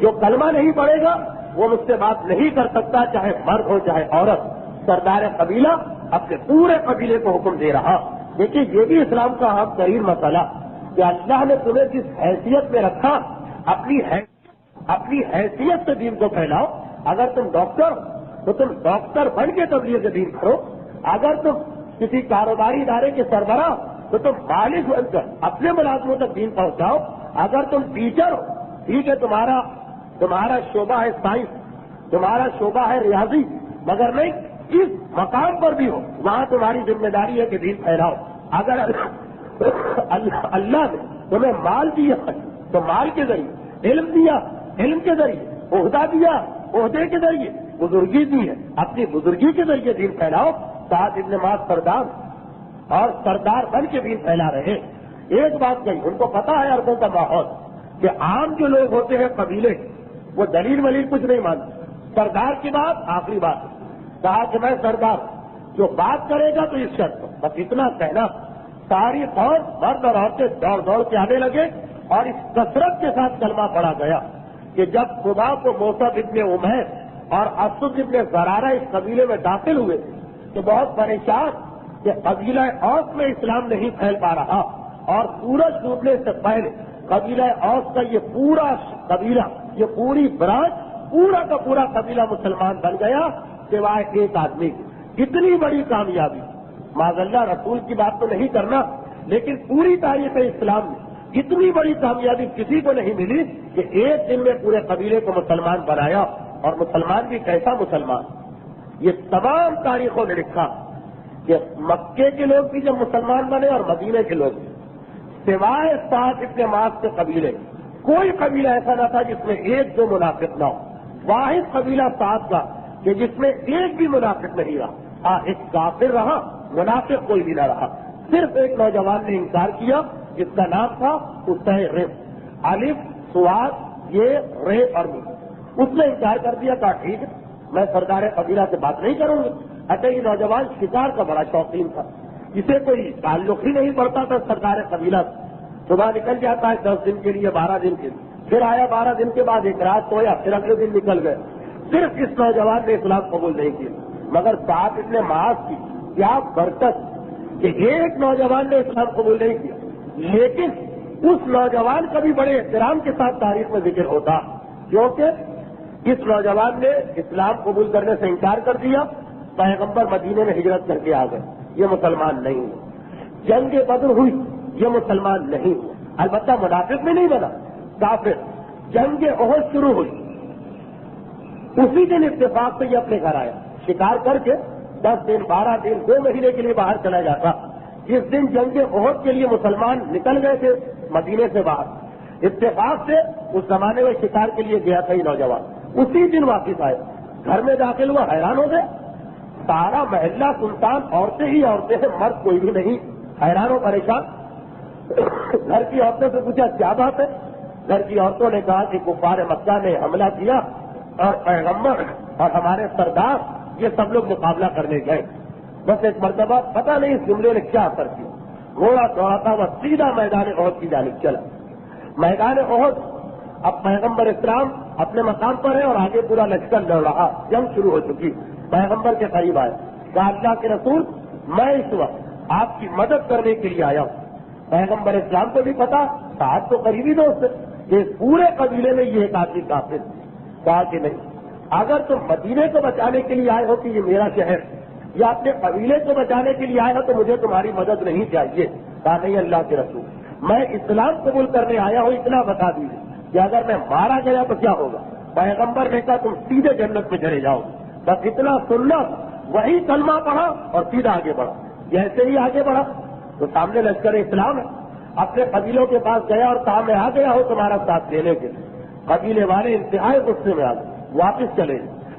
جو کلمہ نہیں پڑھے گا وہ مجھ سے بات نہیں کر سکتا، چاہے مرد ہو چاہے عورت. سردار قبیلہ اپنے پورے قبیلے کو حکم دے رہا. دیکھیے یہ بھی اسلام کا اہم ترین مسئلہ کہ اللہ نے تمہیں جس حیثیت میں رکھا اپنی حیثیت سے دین کو پھیلاؤ. اگر تم ڈاکٹر تو تم ڈاکٹر بن کے تبلیغ دین کرو. اگر تم کسی کاروباری ادارے کے سربراہ تو تم مالک بن کر اپنے ملازموں تک دین پہنچاؤ. اگر تم ٹیچر ہو، ٹھیک ہے، تمہارا شعبہ ہے سائنس، تمہارا شعبہ ہے ریاضی، مگر نہیں اس مقام پر بھی ہو وہاں تمہاری ذمہ داری ہے کہ دین پھیلاؤ. اگر اللہ نے تمہیں مال دیا تو مال کے ذریعے، علم دیا علم کے ذریعے، عہدہ دیا عہدے کے ذریعے، بزرگی دی ہے اپنی بزرگی کے ذریعے دین پھیلاؤ. سعد ابن معاذ سردار اور سردار بن کے دین پھیلا رہے. ایک بات کہی، ان کو پتا ہے عربوں کا ماحول کہ عام جو لوگ ہوتے ہیں قبیلے وہ دلیل ولیل کچھ نہیں مانتے. سردار کی بات آخری بات ہے. کہا کہ میں سردار جو بات کرے گا تو اس شرط پر، بس اتنا کہنا. ساری قوم مرد اور عورتیں دوڑ دوڑ کے آنے لگے اور اس کثرت کے ساتھ کلمہ پڑھا گیا کہ جب صبح کو موسیٰ ابن عمیر اور اسد ابن زرارہ اس قبیلے میں داخل ہوئے تو بہت پریشان کہ قبیلہ اوس میں اسلام نہیں پھیل پا رہا، اور سورج ڈوبنے سے پہلے قبیلہ اوس کا یہ پورا قبیلہ، یہ پوری برانچ، پورا کا پورا قبیلہ مسلمان بن گیا سوائے ایک آدمی کی. اتنی بڑی کامیابی، معاذ اللہ رسول کی بات تو نہیں کرنا، لیکن پوری تاریخ اسلام میں اتنی بڑی کامیابی کسی کو نہیں ملی کہ ایک دن میں پورے قبیلے کو مسلمان بنایا. اور مسلمان بھی کیسا مسلمان، یہ تمام تاریخوں نے لکھا کہ مکے کے لوگ بھی جب مسلمان بنے اور مدینے کے لوگ بھی، سوائے سعد ابن معاذ کے قبیلے کوئی قبیلہ ایسا نہ تھا جس میں ایک دو منافق نہ ہو. واحد قبیلہ سعد کا کہ جس میں ایک بھی منافق نہیں رہا. ہاں ایک کافر رہا، منافق کوئی بھی نہ رہا. صرف ایک نوجوان نے انکار کیا جس کا نام تھا اسے الف سواد یہ رے اور می. اس نے انکار کر دیا. کہا ٹھیک ہے میں سردار قبیلہ سے بات نہیں کروں گی. اچھا یہ نوجوان شکار کا بڑا شوقین تھا، اسے کوئی تعلق ہی نہیں پڑتا تھا سردار قبیلہ سے. صبح نکل جاتا ہے 10 دن کے لیے 12 دن کے لیے، پھر آیا 12 دن کے بعد ایک رات سویا، پھر اگلے دن نکل گئے. صرف اس نوجوان نے اسلام قبول نہیں کیا. مگر سعد ابن معاذ کی کیا برکت کہ ایک نوجوان نے اسلام قبول نہیں کیا، لیکن اس نوجوان کا بھی بڑے احترام کے ساتھ تاریخ میں ذکر ہوتا کیونکہ اس نوجوان نے اسلام قبول کرنے سے انکار کر دیا. پیغمبر مدینے میں ہجرت کر کے آ گئے، یہ مسلمان نہیں ہوئے. جنگ بدر ہوئی، یہ مسلمان نہیں ہوئے. البتہ منافق میں نہیں بنا، کافر. جنگ احد شروع ہوئی، اسی دن اتفاق سے یہ اپنے گھر آیا. شکار کر کے 10 دن 12 دن 2 مہینے کے لیے باہر چلا جاتا. جس دن جنگ احد کے لیے مسلمان نکل گئے تھے مدینے سے باہر، اتفاق سے اس زمانے میں شکار کے لیے گیا تھا یہ نوجوان، اسی دن واپس آئے. گھر میں داخل ہوا، حیران ہو گئے. سارا محلہ سلطان عورتیں ہی عورتیں ہیں، مرد کوئی بھی نہیں. حیران و پریشان. گھر کی عورتوں سے پوچھا کیا بات ہے؟ گھر کی عورتوں نے کہا کہ کفار مکہ نے حملہ کیا اور پیغمبر اور ہمارے سردار یہ سب لوگ مقابلہ کرنے گئے. بس ایک مرتبہ پتہ نہیں اس جملے نے کیا اثر کیا، گھوڑا دوڑاتا ہوا سیدھا میدان احد کی جانب چلا. میدان احد اب پیغمبر اسلام اپنے مقام پر ہے اور آگے پورا لشکر لڑ رہا. جنگ شروع ہو چکی. پیغمبر کے قریب آئے، کہا اللہ کے رسول میں اس وقت آپ کی مدد کرنے کے لیے آیا ہوں. پیغمبر اسلام کو بھی پتا، ساتھ تو قریبی دوست ہے کہ پورے قبیلے میں یہ ایک آدمی کافر. کہا کہ نہیں، اگر تم مدینے کو بچانے کے لیے آئے ہو کہ یہ میرا شہر، یا اپنے قبیلے کو بچانے کے لیے آئے ہو تو مجھے تمہاری مدد نہیں چاہیے. کہا نہیں اللہ کے رسول میں اسلام قبول کرنے آیا ہوں، اتنا بتا دیجیے کہ اگر میں مارا گیا تو کیا ہوگا. پیغمبر نے کہا تم سیدھے جنت میں چلے جاؤ. بس اتنا سننا، وہی کلمہ پڑھا اور سیدھا آگے بڑھا. جیسے ہی آگے بڑھا تو سامنے لشکر اسلام ہے. اپنے قبیلوں کے پاس گیا اور کہا میں آ گیا ہوں تمہارا ساتھ دینے کے لیے. قبیلے والے انتہائی غصے میں آ گئے، واپس چلے.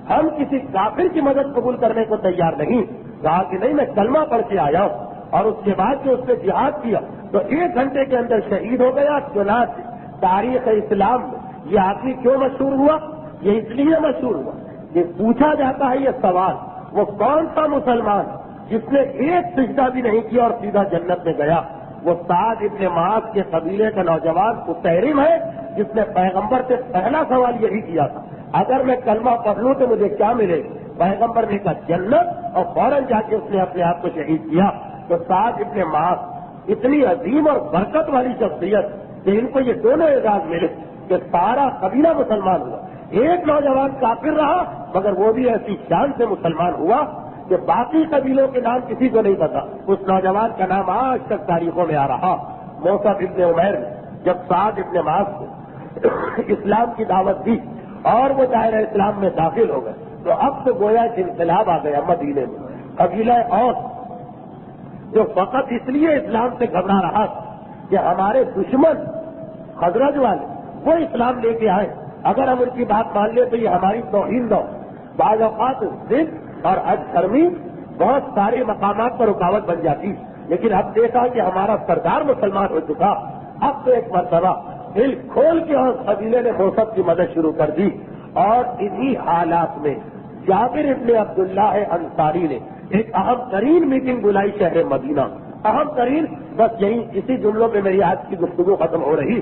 ہم کسی کافر کی مدد قبول کرنے کو تیار نہیں. کہا کہ نہیں میں کلمہ پڑھ کے آیا ہوں. اور اس کے بعد جو اس نے جہاد کیا تو 1 گھنٹے کے اندر شہید ہو گیا. چنانچہ تاریخ اسلام میں یہ آدمی کیوں مشہور ہوا؟ یہ اس لیے مشہور ہوا کہ پوچھا جاتا ہے یہ سوال، وہ کون سا مسلمان جس نے ایک سجدہ بھی نہیں کیا اور سیدھا جنت میں گیا؟ وہ سعد ابن معاذ کے قبیلے کا نوجوان مستحرم ہے جس نے پیغمبر سے پہلا سوال یہی کیا تھا، اگر میں کلمہ پڑھ لوں تو مجھے کیا ملے؟ پیغمبر نے کہا جنت، اور فوراً جا کے اس نے اپنے آپ کو شہید کیا۔ تو سعد ابن معاذ اتنی عظیم اور برکت والی شخصیت کہ ان کو یہ دونوں اعزاز ملے کہ سارا قبیلہ مسلمان ہوا، ایک نوجوان کافر رہا مگر وہ بھی ایسی شان سے مسلمان ہوا کہ باقی قبیلوں کے نام کسی کو نہیں پتا، اس نوجوان کا نام آج تک تاریخوں میں آ رہا۔ موصف ابن عمیر نے جب سعد ابن معاذ کو اسلام کی دعوت دی اور وہ دائرہ اسلام میں داخل ہو گئے تو اب تو گویا ایک انقلاب آ گیا مدینے میں۔ قبیلہ اوس جو فقط اس لیے اسلام سے گھبرا رہا تھا کہ ہمارے دشمن خزرج والے وہ اسلام لے کے آئے، اگر ہم ان کی بات مان لیں تو یہ ہماری توہین دو۔ بعض اوقات ضد اور حد شرمی بہت سارے مقامات پر رکاوٹ بن جاتی، لیکن اب دیکھا کہ ہمارا سردار مسلمان ہو چکا، اب تو ایک مرتبہ دل کھول کے اور قبیلے نے موصف کی مدد شروع کر دی۔ اور انہی حالات میں جابر ابن عبداللہ انصاری نے ایک اہم ترین میٹنگ بلائی شہر مدینہ، اہم ترین، بس یہی اسی جملوں میں میری آج کی گفتگو ختم ہو رہی۔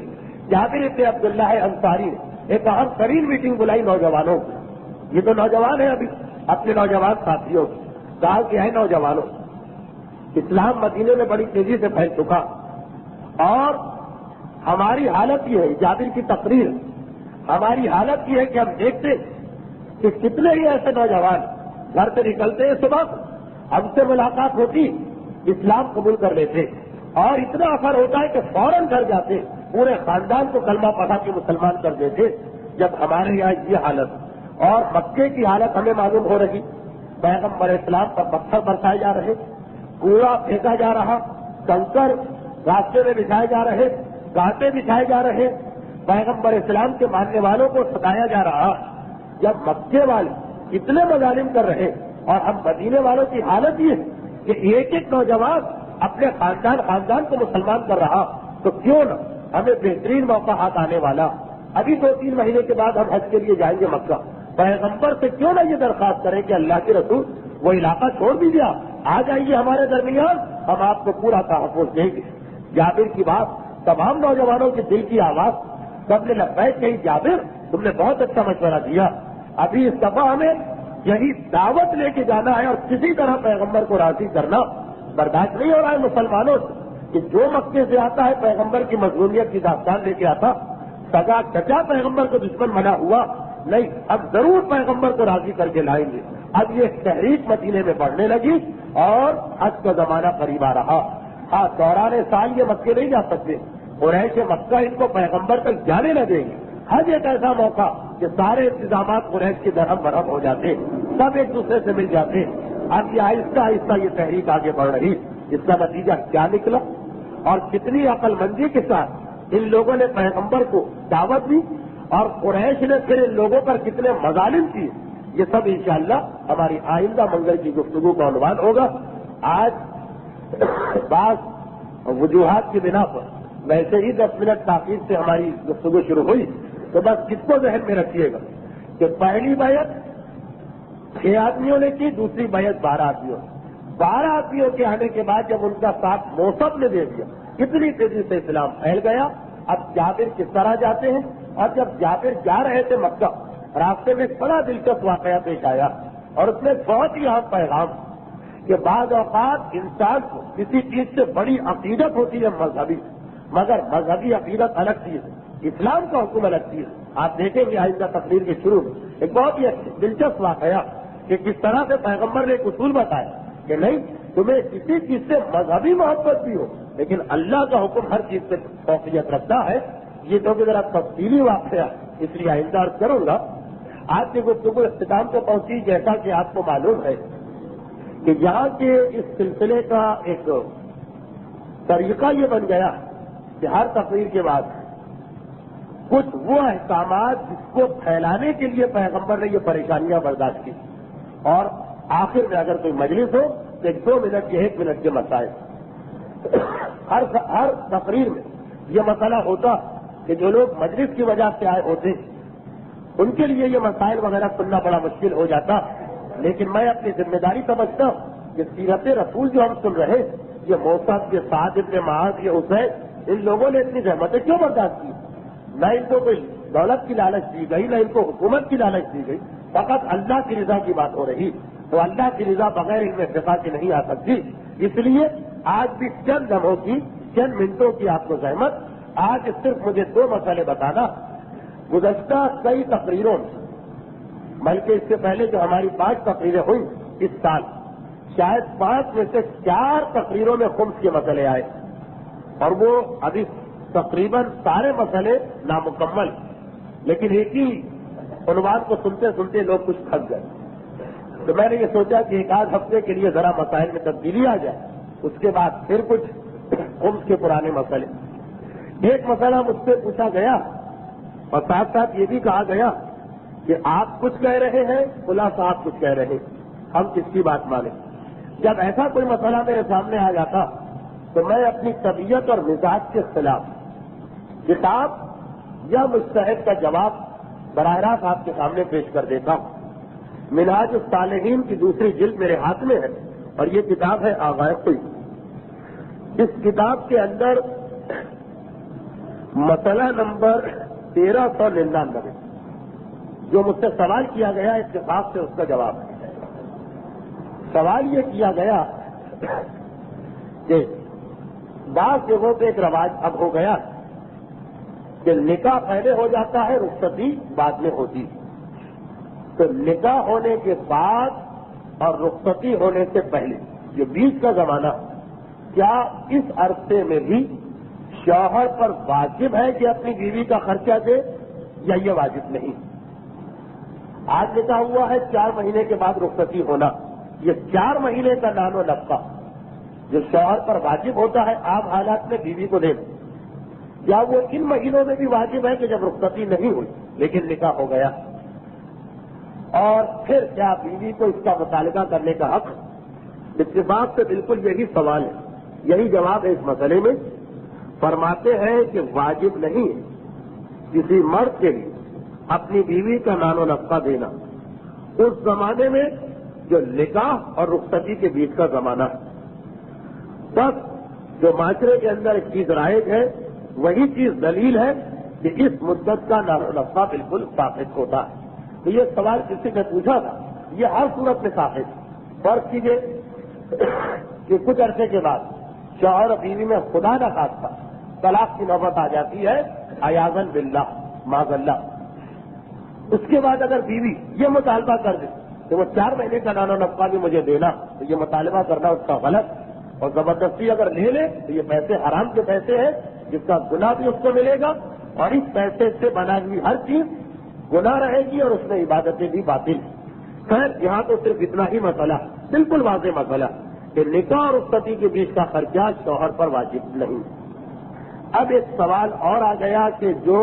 جابر ابن عبداللہ انصاری نے ایک اہم ترین میٹنگ بلائی نوجوانوں کی، یہ تو نوجوان ہیں ابھی، اپنے نوجوان ساتھیوں کی، کہا کہ ہے نوجوانوں، اسلام مدینے میں بڑی تیزی سے پھیل چکا اور ہماری حالت یہ ہے، جابر کی تقریر، ہماری حالت یہ ہے کہ ہم دیکھتے کہ کتنے ہی ایسے نوجوان گھر سے نکلتے ہیں صبح، ہم سے ملاقات ہوتی، اسلام قبول کر لیتے اور اتنا اثر ہوتا ہے کہ فوراً گھر جاتے، پورے خاندان کو کلمہ پڑھا کے مسلمان کر دیتے۔ جب ہمارے یہاں یہ حالت اور مکے کی حالت ہمیں معلوم ہو رہی، پیغمبر اسلام پر پتھر برسائے جا رہے، کوڑا پھینکا جا رہا، کنکر راستے میں بچھائے جا رہے، گاٹے بچھائے جا رہے، پیغمبر اسلام کے ماننے والوں کو ستایا جا رہا، جب مکے والے اتنے مظالم کر رہے اور ہم مدینے والوں کی حالت یہ ہے کہ ایک ایک نوجوان اپنے خاندان کو مسلمان کر رہا، تو کیوں نہ ہمیں بہترین موقع ہاتھ آنے والا، ابھی 2-3 مہینے کے بعد ہم حج کے لیے جائیں گے مکہ، پیغمبر سے کیوں نہ یہ درخواست کریں کہ اللہ کے رسول وہ علاقہ چھوڑ دیجیے، آ جائیے ہمارے درمیان، ہم آپ کو پورا تحفظ دیں گے۔ جابر کی بات تمام نوجوانوں کے دل کی آواز، سب نے لبیک کہی، جابر تم نے بہت اچھا مشورہ دیا، ابھی اس دفعہ ہمیں یہی دعوت لے کے جانا ہے اور کسی طرح پیغمبر کو راضی کرنا برداشت نہیں ہو رہا ہے مسلمانوں سے کہ جو مکے سے آتا ہے پیغمبر کی مظلومیت کی داستان لے کے آتا، سگا چچا پیغمبر کو دشمن بنا ہوا، نہیں اب ضرور پیغمبر کو راضی کر کے لائیں گے۔ اب یہ تحریک مدینے میں بڑھنے لگی اور حج کا زمانہ قریب آ رہا۔ ہاں دوران سال یہ مکے نہیں جا سکتے، قریش مکہ ان کو پیغمبر تک جانے نہ دیں گے۔ حج ایک ایسا موقع کہ سارے انتظامات قریش کی درہم برہم ہو جاتے، سب ایک دوسرے سے مل جاتے۔ اب یہ آہستہ آہستہ یہ تحریک آگے بڑھ رہی، اس کا نتیجہ کیا نکلا اور کتنی عقل مندی کے ساتھ ان لوگوں نے پیغمبر کو دعوت دی اور قریش نے پھر ان لوگوں پر کتنے مظالم کیے، یہ سب انشاءاللہ ہماری آئندہ منگل کی گفتگو کا عنوان ہوگا۔ آج بعض وجوہات کی بنا پر ویسے ہی 10 منٹ تاخیر سے ہماری گفتگو شروع ہوئی، تو بس اس کو ذہن میں رکھیے گا کہ پہلی بیعت 6 آدمیوں نے کی، دوسری بیعت 12 آدمیوں نے۔ 12 آدمیوں کے آنے کے بعد جب ان کا ساتھ موصف نے دے دیا، کتنی تیزی سے اسلام پھیل گیا۔ اب جابر کس طرح جاتے ہیں، اور جب جابر جا رہے تھے مکہ، راستے میں بڑا دلچسپ واقعہ پیش آیا اور اس میں بہت ہی اہم پیغام کہ بعض اوقات انسان کو کسی چیز سے بڑی عقیدت ہوتی ہے مذہبی، مگر مذہبی عقیدت الگ چیز ہے، اسلام کا حکم الگ چیز ہے۔ آپ دیکھیں گے آئندہ تقریر کے شروع میں ایک بہت ہی دلچسپ واقعہ کہ کس طرح سے پیغمبر نے ایک اصول بتایا کہ نہیں تمہیں کسی چیز سے مذہبی محبت بھی ہو لیکن اللہ کا حکم ہر چیز سے فوقیت رکھتا ہے۔ یہ تو ذرا تفصیلی واقعہ اس لیے آئندہ عرض کروں گا۔ آج کی گفتگو اختتام کو پہنچی، جیسا کہ آپ کو معلوم ہے کہ یہاں کے اس سلسلے کا ایک طریقہ یہ بن گیا کہ ہر تقریر کے بعد کچھ وہ احکامات جس کو پھیلانے کے لیے پیغمبر نے یہ پریشانیاں برداشت کی، اور آخر میں اگر کوئی مجلس ہو تو 1-2 منٹ کے 1 منٹ کے مسائل۔ ہر تقریر میں یہ مسئلہ ہوتا کہ جو لوگ مجلس کی وجہ سے آئے ہوتے ان کے لیے یہ مسائل وغیرہ سننا بڑا مشکل ہو جاتا، لیکن میں اپنی ذمہ داری سمجھتا ہوں کہ سیرت رسول جو ہم سن رہے یہ موسد، یہ سعد ابن معاذ، یہ حسین، ان لوگوں نے اتنی زحمتیں کیوں برداشت کی؟ نہ ان کو کوئی دولت کی لالچ دی گئی، نہ ان کو حکومت کی لالچ دی گئی، فقط اللہ کی رضا کی بات ہو رہی، تو اللہ کی رضا بغیر ان میں فقہ کی نہیں آ سکتی۔ اس لیے آج بھی چند لمحوں کی، چند منٹوں کی آپ کو زحمت، آج صرف مجھے 2 مسئلے بتانا۔ گزشتہ کئی تقریروں میں، بلکہ اس سے پہلے جو ہماری 5 تقریریں ہوئی اس سال، شاید 5 میں سے 4 تقریروں میں خمس کے مسئلے آئے، اور وہ ابھی تقریباً سارے مسئلے نامکمل، لیکن ایک ہی عنوان کو سنتے سنتے لوگ کچھ پھنس گئے۔ تو میں نے یہ سوچا کہ 1 آدھ ہفتے کے لیے ذرا مسائل میں تبدیلی آ جائے، اس کے بعد پھر کچھ خمس کے پرانے مسئلے۔ ایک مسئلہ مجھ سے پوچھا گیا اور ساتھ ساتھ یہ بھی کہا گیا کہ آپ کچھ کہہ رہے ہیں، ملا صاحب کچھ کہہ رہے ہیں، ہم کس کی بات مانیں؟ جب ایسا کوئی مسئلہ میرے سامنے آ جاتا تو میں اپنی طبیعت اور مزاج کے خلاف کتاب یا مجتہد کا جواب براہ راست آپ کے سامنے پیش کر دیتا ہوں۔ منہاج الصالحین کی 2 جلد میرے ہاتھ میں ہے، اور یہ کتاب ہے آغائے خوئی۔ اس کتاب کے اندر مسئلہ نمبر 1399 جو مجھ سے سوال کیا گیا، اتفاق سے اس کا جواب ہے۔ سوال یہ کیا گیا کہ بعض جگہوں پہ ایک رواج اب ہو گیا کہ نکاح پہلے ہو جاتا ہے، رخصتی بعد میں ہوتی ہے، تو نکاح ہونے کے بعد اور رخصتی ہونے سے پہلے جو بیچ کا زمانہ، کیا اس عرصے میں بھی شوہر پر واجب ہے کہ اپنی بیوی کا خرچہ دے یا یہ واجب نہیں؟ آج نکاح ہوا ہے، 4 مہینے کے بعد رخصتی ہونا، یہ 4 مہینے کا نان و نفقہ جو شوہر پر واجب ہوتا ہے عام حالات میں بیوی کو دے، یا وہ ان مہینوں میں بھی واجب ہے کہ جب رخصتی نہیں ہوئی لیکن نکاح ہو گیا؟ اور پھر کیا بیوی کو اس کا مطالبہ کرنے کا حق؟ اتفاق سے بالکل یہی سوال ہے، یہی جواب ہے اس مسئلے میں۔ فرماتے ہیں کہ واجب نہیں ہے کسی مرد کے لیے اپنی بیوی کا نان و نفقہ دینا اس زمانے میں جو نکاح اور رخصتی کے بیچ کا زمانہ ہے۔ بس جو معاشرے کے اندر ایک چیز رائج ہے وہی چیز دلیل ہے کہ اس مدت کا نان و نفقہ بالکل ثابت ہوتا ہے۔ تو یہ سوال کسی نے پوچھا تھا، یہ ہر صورت میں ثابت ہے۔ فرض کیجیے کہ کچھ عرصے کے بعد شوہر اور بیوی میں خدا نہ خواستہ طلاق کی نوبت آ جاتی ہے، عیاذاً باللہ، معاذ اللہ، اس کے بعد اگر بیوی یہ مطالبہ کر دے کہ وہ 4 مہینے کا نان و نفقہ بھی مجھے دینا، تو یہ مطالبہ کرنا اس کا غلط، اور زبردستی اگر لے لے تو یہ پیسے حرام کے پیسے ہیں جس کا گناہ بھی اس کو ملے گا، اور اس پیسے سے بنائی ہوئی ہر چیز گناہ رہے گی اور اس میں عبادتیں بھی باطل۔ خیر، یہاں تو صرف اتنا ہی مسئلہ، بالکل واضح مسئلہ کہ نکاح اور رخصتی کے بیچ کا خرچہ شوہر پر واجب نہیں۔ اب ایک سوال اور آ گیا کہ جو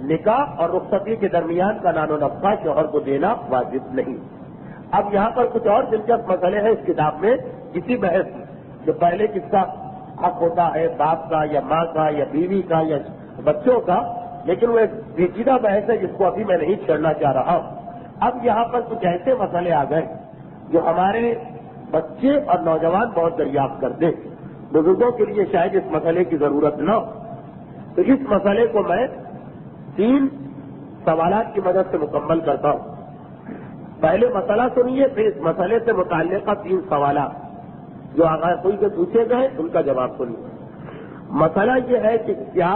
نکاح اور رخصتی کے درمیان کا نان و نفقہ شوہر کو دینا واجب نہیں۔ اب یہاں پر کچھ اور دلچسپ مسئلے ہیں اس کتاب میں، اسی بحث میں، جو پہلے کس کا حق ہوتا ہے، باپ کا یا ماں کا یا بیوی کا یا بچوں کا، لیکن وہ ایک پیچیدہ بحث ہے جس کو ابھی میں نہیں چھیڑنا چاہ رہا ہوں۔ اب یہاں پر کچھ ایسے مسئلے آ گئے جو ہمارے بچے اور نوجوان بہت دریافت کرتے ہیں، بزرگوں کے لیے شاید اس مسئلے کی ضرورت نہ ہو، تو اس مسئلے کو میں 3 سوالات کی مدد سے مکمل کرتا ہوں۔ پہلے مسئلہ سنیے، پھر اس مسئلے سے متعلقہ 3 سوالات جو آغاز کوئی کے پوچھے گئے ان کا جواب سنیے۔ مسئلہ یہ ہے کہ کیا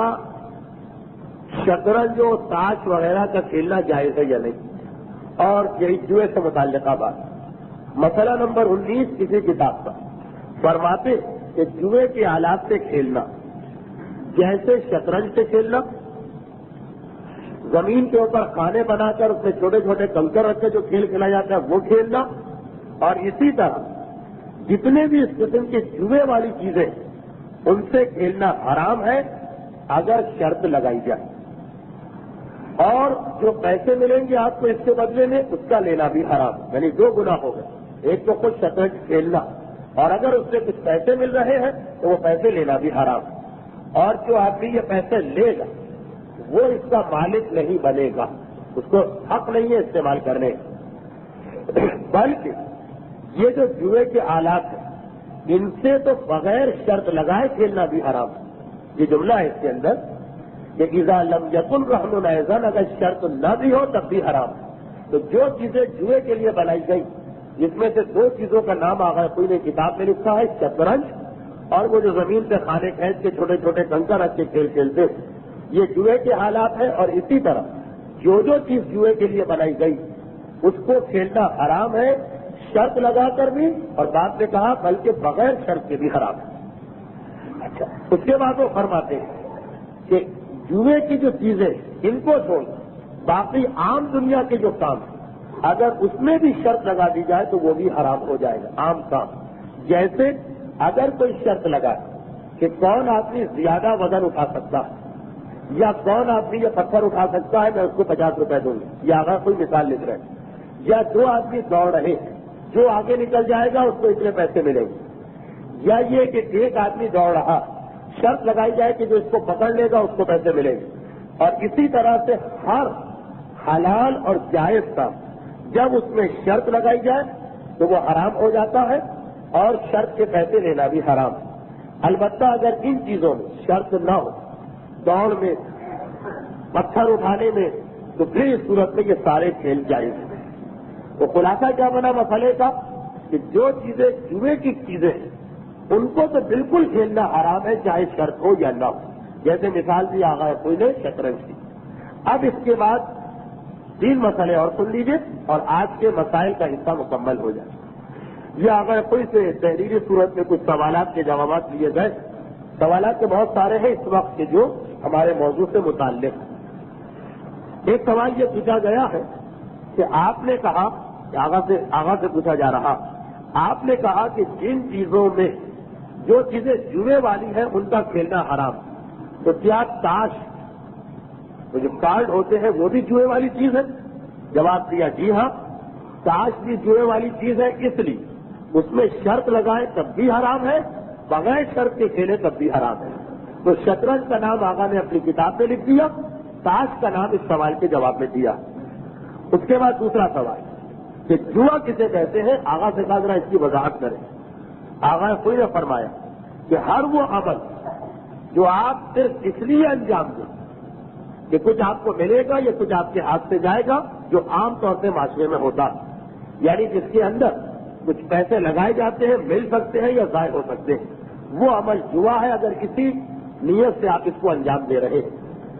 شطرنج و تاش وغیرہ کا کھیلنا جائز ہے یا نہیں، اور یہی جوئے سے متعلقہ بات۔ مسئلہ نمبر 19 کسی کتاب کا، فرماتے کہ جوئے کے آلات سے کھیلنا جیسے شطرنج سے کھیلنا، زمین کے اوپر خانے بنا کر اس میں چھوٹے چھوٹے کنکر رکھ کے جو کھیل کھیلا جاتا ہے وہ کھیلنا، اور اسی طرح جتنے بھی اس قسم کی جوئے والی چیزیں ان سے کھیلنا حرام ہے اگر شرط لگائی جائے، اور جو پیسے ملیں گے آپ کو اس کے بدلے میں اس کا لینا بھی حرام، یعنی 2 گناہ ہو گئے، ایک تو خود شطرنج کھیلنا، اور اگر اس سے کچھ پیسے مل رہے ہیں تو وہ پیسے لینا بھی حرام، اور جو آدمی یہ پیسے لے گا وہ اس کا مالک نہیں بنے گا، اس کو حق نہیں ہے استعمال کرنے کا، بلکہ یہ جو جوئے کے آلات ہیں ان سے تو بغیر شرط لگائے کھیلنا بھی حرام ہے. یہ جملہ ہے اس کے اندر کہ اذا لم یکن رہن ایزن، اگر شرط نہ بھی ہو تب بھی حرام ہے. تو جو چیزیں جوئے کے لیے بنائی گئی جس میں سے دو چیزوں کا نام آگا کوئی نے کتاب میں لکھا ہے، شطرنج اور وہ جو زمین پہ خانے کھینچ کے چھوٹے چھوٹے کنکر رکھ کے کھیل کھیلتے ہیں، یہ جوئے کے حالات ہیں. اور اسی طرح جو چیز جوئے کے لیے بنائی گئی اس کو کھیلنا حرام ہے، شرط لگا کر بھی، اور بعد میں کہا بلکہ بغیر شرط کے بھی حرام ہے. اچھا، اس کے بعد وہ فرماتے ہیں کہ جوئے کی جو چیزیں ان کو چھوڑ باقی عام دنیا کے جو کام ہیں اگر اس میں بھی شرط لگا دی جائے تو وہ بھی حرام ہو جائے گا. عام کام جیسے اگر کوئی شرط لگائے کہ کون آدمی زیادہ وزن اٹھا سکتا ہے یا کون آدمی یہ پتھر اٹھا سکتا ہے، میں اس کو 50 روپے دوں گا، یا اگر کوئی مثال لکھ رہے ہیں، یا دو آدمی دوڑ رہے ہیں، جو آگے نکل جائے گا اس کو اتنے پیسے ملیں گے، یا یہ کہ ایک آدمی دوڑ رہا، شرط لگائی جائے کہ جو اس کو پکڑ لے گا اس کو پیسے ملیں گے. اور اسی طرح سے ہر حلال اور جائز کام جب اس میں شرط لگائی جائے تو وہ حرام ہو جاتا ہے اور شرط کے پیسے لینا بھی حرام ہے. البتہ اگر ان چیزوں میں شرط نہ ہو، دوڑ میں، پتھر اٹھانے میں، تو پھر اس صورت میں یہ سارے کھیل جائز ہیں. تو خلاصہ کیا بنا مسئلے کا کہ جو چیزیں جوئے کی چیزیں ہیں ان کو تو بالکل کھیلنا حرام ہے چاہے شرط ہو یا نہ ہو. جیسے مثال دی آغا کوئی نے شطرنج کی. اب اس کے بعد 3 مسئلے اور سن لیجیے اور آج کے مسائل کا حصہ مکمل ہو جائے. یہ آغا کوئی سے تحریری صورت میں کچھ سوالات کے جوابات لیے گئے. سوالات کے بہت سارے ہیں اس وقت کے جو ہمارے موضوع سے متعلق ہیں. ایک سوال یہ پوچھا گیا ہے کہ آپ نے کہا کہ آغا سے پوچھا جا رہا، آپ نے کہا کہ جن چیزوں میں جو چیزیں جوئے والی ہیں ان کا کھیلنا حرام، تو کیا تاش، وہ جو کارڈ ہوتے ہیں وہ بھی جوئے والی چیز ہے؟ جواب دیا جی ہاں، تاش بھی جوئے والی چیز ہے، اس لیے اس میں شرط لگائے تب بھی حرام ہے، بغیر شرط کے کھیلے تب بھی حرام ہے. تو شطرنج کا نام آغا نے اپنی کتاب میں لکھ دیا، تاش کا نام اس سوال کے جواب میں دیا. اس کے بعد دوسرا سوال کہ جوا کسے کہتے ہیں، آغا سے کہا ذرا اس کی وضاحت کریں. آغا کوئی نے فرمایا کہ ہر وہ عمل جو آپ صرف اس لیے انجام دیں کہ کچھ آپ کو ملے گا یا کچھ آپ کے ہاتھ سے جائے گا، جو عام طور سے معاشرے میں ہوتا ہے، یعنی جس کے اندر کچھ پیسے لگائے جاتے ہیں، مل سکتے ہیں یا ضائع ہو سکتے ہیں، وہ عمل جوا ہے اگر کسی نیت سے آپ اس کو انجام دے رہے ہیں.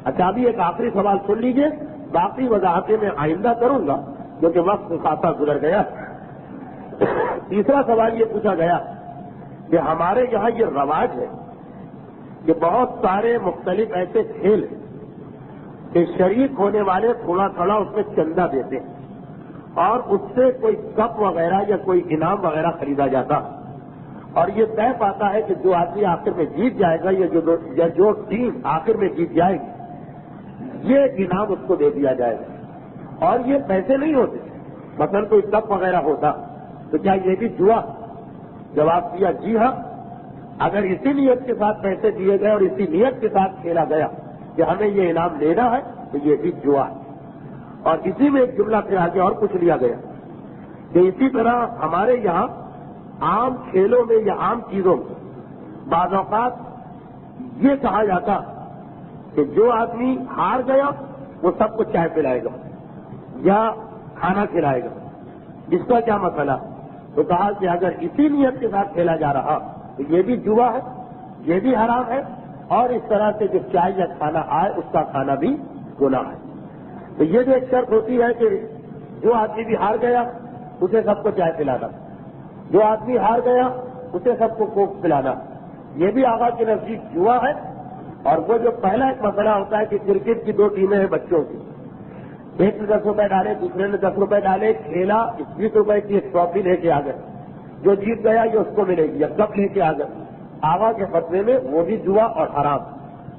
اچھا، ابھی ایک آخری سوال سن لیجیے، باقی وضاحتیں میں آئندہ کروں گا کیونکہ وقت خاصا گزر گیا. تیسرا سوال یہ پوچھا گیا کہ ہمارے یہاں یہ رواج ہے کہ بہت سارے مختلف ایسے کھیل ہیں کہ شریک ہونے والے تھوڑا تھوڑا اس میں چندہ دیتے ہیں اور اس سے کوئی کپ وغیرہ یا کوئی انعام وغیرہ خریدا جاتا، اور یہ طے پاتا ہے کہ جو آدمی آخر میں جیت جائے گا یا جو ٹیم آخر میں جیت جائے گی یہ انعام اس کو دے دیا جائے گا. اور یہ پیسے نہیں ہوتے، مثلا کوئی کپ وغیرہ ہوتا، تو کیا یہ بھی جوا؟ جواب دیا جی ہاں، اگر اسی نیت کے ساتھ پیسے دیے گئے اور اسی نیت کے ساتھ کھیلا گیا کہ ہمیں یہ انعام لینا ہے تو یہ بھی جوا ہے. اور اسی میں ایک جملہ پھر آگے اور پوچھ لیا گیا کہ اسی طرح ہمارے یہاں عام کھیلوں میں یا عام چیزوں میں بعض اوقات یہ کہا جاتا کہ جو آدمی ہار گیا وہ سب کو چائے پلائے گا یا کھانا کھلائے گا. اس کا کیا مسئلہ؟ تو کہا کہ اگر اسی نیت کے ساتھ کھیلا جا رہا تو یہ بھی جوا ہے، یہ بھی حرام ہے، اور اس طرح سے جو چائے یا کھانا آئے اس کا کھانا بھی گناہ ہے. تو یہ جو ایک شرط ہوتی ہے کہ جو آدمی بھی ہار گیا اسے سب کو چائے پلانا، جو آدمی ہار گیا اسے سب کو کوک پلانا، یہ بھی آغا کے نزدیک جوا ہے. اور وہ جو پہلا ایک مسئلہ ہوتا ہے کہ کرکٹ کی 2 ٹیمیں ہیں بچوں کی، ایک نے 10 روپے ڈالے، دوسرے نے 10 روپے ڈالے، کھیلا، 20 روپے کی ایک ٹرافی لے کے آ گئے، جو جیت گیا یہ اس کو ملے گی، یا کپ لے کے آ گئے. آغا کے فتوے میں وہ بھی جوا اور حرام،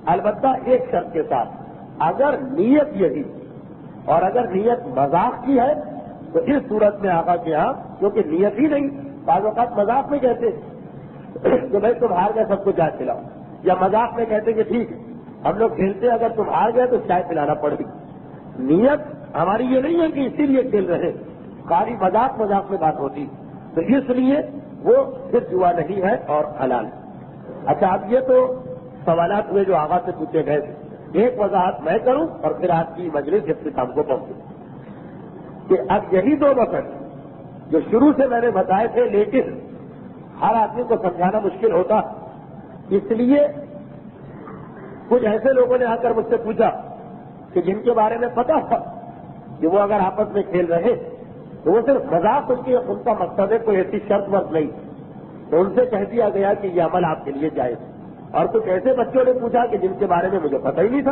البتہ ایک شرط کے ساتھ، اگر نیت یہی اور اگر نیت مذاق کی ہے تو اس صورت میں آغا کے یہاں کیونکہ نیت ہی نہیں، بعض اوقات مذاق میں کہتے کہ بھائی تم ہار گئے سب کو چائے پلاؤ، یا مذاق میں کہتے کہ ٹھیک ہے ہم لوگ کھیلتے اگر تم ہار گئے تو چائے پلانا پڑے گی. نیت ہماری یہ نہیں ہے کہ اسی لیے کھیل رہے، خالی مذاق میں بات ہوتی. تو اس لیے وہ پھر جوا نہیں ہے اور حلال ہے۔ اچھا، اب یہ تو سوالات ہوئے جو آغاز سے پوچھے گئے تھے، ایک وضاحت میں کروں اور پھر آپ کی مجلس اختتام کو پہنچوں کہ اب یہی دو مسئلے جو شروع سے میں نے بتائے تھے، لیکن ہر آدمی کو سمجھانا مشکل ہوتا، اس لیے کچھ ایسے لوگوں نے آ کر مجھ سے پوچھا کہ جن کے بارے میں پتا تھا کہ وہ اگر آپس میں کھیل رہے تو وہ صرف مذاق ان کا مقصد ہے، کوئی ایسی شرط ورط نہیں، تو ان سے کہہ دیا گیا کہ یہ عمل آپ کے لیے جائز ہے۔ اور کچھ ایسے بچوں نے پوچھا کہ جن کے بارے میں مجھے پتہ ہی نہیں تھا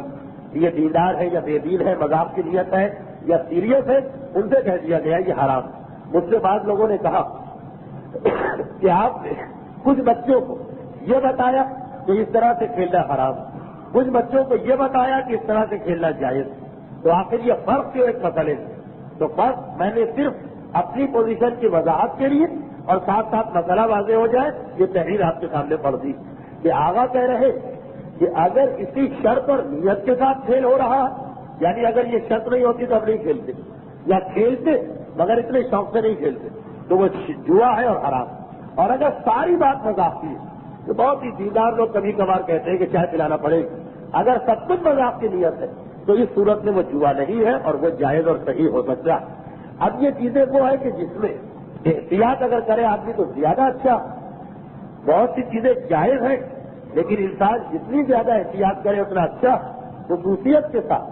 کہ یہ دیندار ہے یا بے دین ہے، مذاق کی نیت ہے یا سیریس ہے، ان سے کہہ دیا گیا یہ حرام۔ مجھ سے بعض لوگوں نے کہا کہ آپ نے کچھ بچوں کو یہ بتایا کہ اس طرح سے کھیلنا حرام، کچھ بچوں کو یہ بتایا کہ اس طرح سے کھیلنا جائز، تو آخر یہ فرق کیوں ایک مسئلے سے؟ تو فرق میں نے صرف اپنی پوزیشن کی وضاحت کے لیے اور ساتھ ساتھ مسئلہ واضح ہو جائے یہ تحریر آپ کے سامنے پڑھ دی کہ آغا کہہ رہے کہ اگر کسی شرط اور نیت کے ساتھ کھیل ہو رہا، یعنی اگر یہ شرط نہیں ہوتی تو ہم نہیں کھیلتے، یا کھیلتے مگر اتنے شوق سے نہیں کھیلتے تو وہ جوا ہے اور حرام۔ اور اگر ساری بات مذاق کی ہے تو بہت ہی دیندار لوگ کبھی کبھار کہتے ہیں کہ چائے پلانا پڑے گی، اگر سب کچھ مذاق کی نیت ہے تو اس صورت میں وہ جوا نہیں ہے اور وہ جائز اور صحیح ہو سکتا ہے۔ اب یہ چیزیں وہ ہے کہ جس میں احتیاط اگر کرے آدمی تو زیادہ اچھا، بہت سی چیزیں جائز ہیں لیکن انسان جتنی زیادہ احتیاط کرے اتنا اچھا۔ خصوصیت کے ساتھ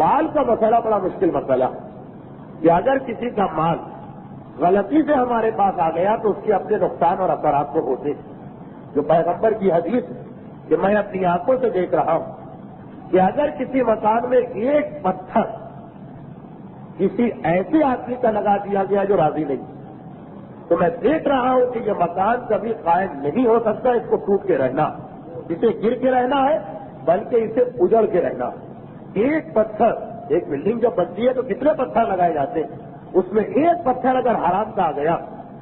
مال کا مسئلہ بڑا مشکل مسئلہ کہ اگر کسی کا مال غلطی سے ہمارے پاس آ گیا تو اس کے اپنے نقصان اور اثرات کو ہوتے ہیں، جو پیغمبر کی حدیث کہ میں اپنی آنکھوں سے دیکھ رہا ہوں کہ اگر کسی مکان میں ایک پتھر کسی ایسے آدمی کا لگا دیا گیا جو راضی نہیں، تو میں دیکھ رہا ہوں کہ یہ مکان کبھی قائم نہیں ہو سکتا، اس کو ٹوٹ کے رہنا، اسے گر کے رہنا ہے بلکہ اسے اجڑ کے رہنا۔ ایک پتھر، ایک بلڈنگ جب بنتی ہے تو کتنے پتھر لگائے جاتے ہیں، اس میں ایک پتھر اگر حرام کا آ گیا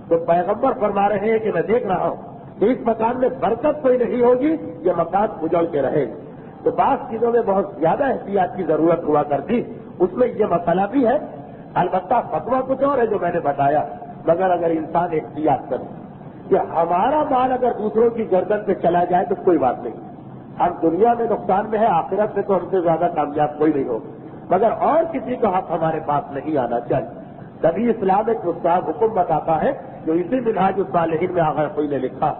تو پیغمبر فرما رہے ہیں کہ میں دیکھ رہا ہوں کہ اس مکان میں برکت کوئی نہیں ہوگی، یہ مکان اجڑ کے رہے گا۔ تو بعض چیزوں میں بہت زیادہ احتیاط کی ضرورت ہوا کرتی، اس میں یہ مسئلہ بھی ہے۔ البتہ فتویٰ کچھ اور ہے جو میں نے بتایا، مگر اگر انسان احتیاط کرے کہ ہمارا مال اگر دوسروں کی گردن پہ چلا جائے تو کوئی بات نہیں، ہم دنیا میں نقصان میں ہے، آخرت میں تو ہم سے زیادہ کامیاب کوئی نہیں ہوگا، مگر اور کسی کا حق ہمارے پاس نہیں آنا چاہیے۔ تبھی اسلام ایک مستحب حکم بتاتا ہے جو اسی منہاج الصالحین میں آغا کوئی نے لکھا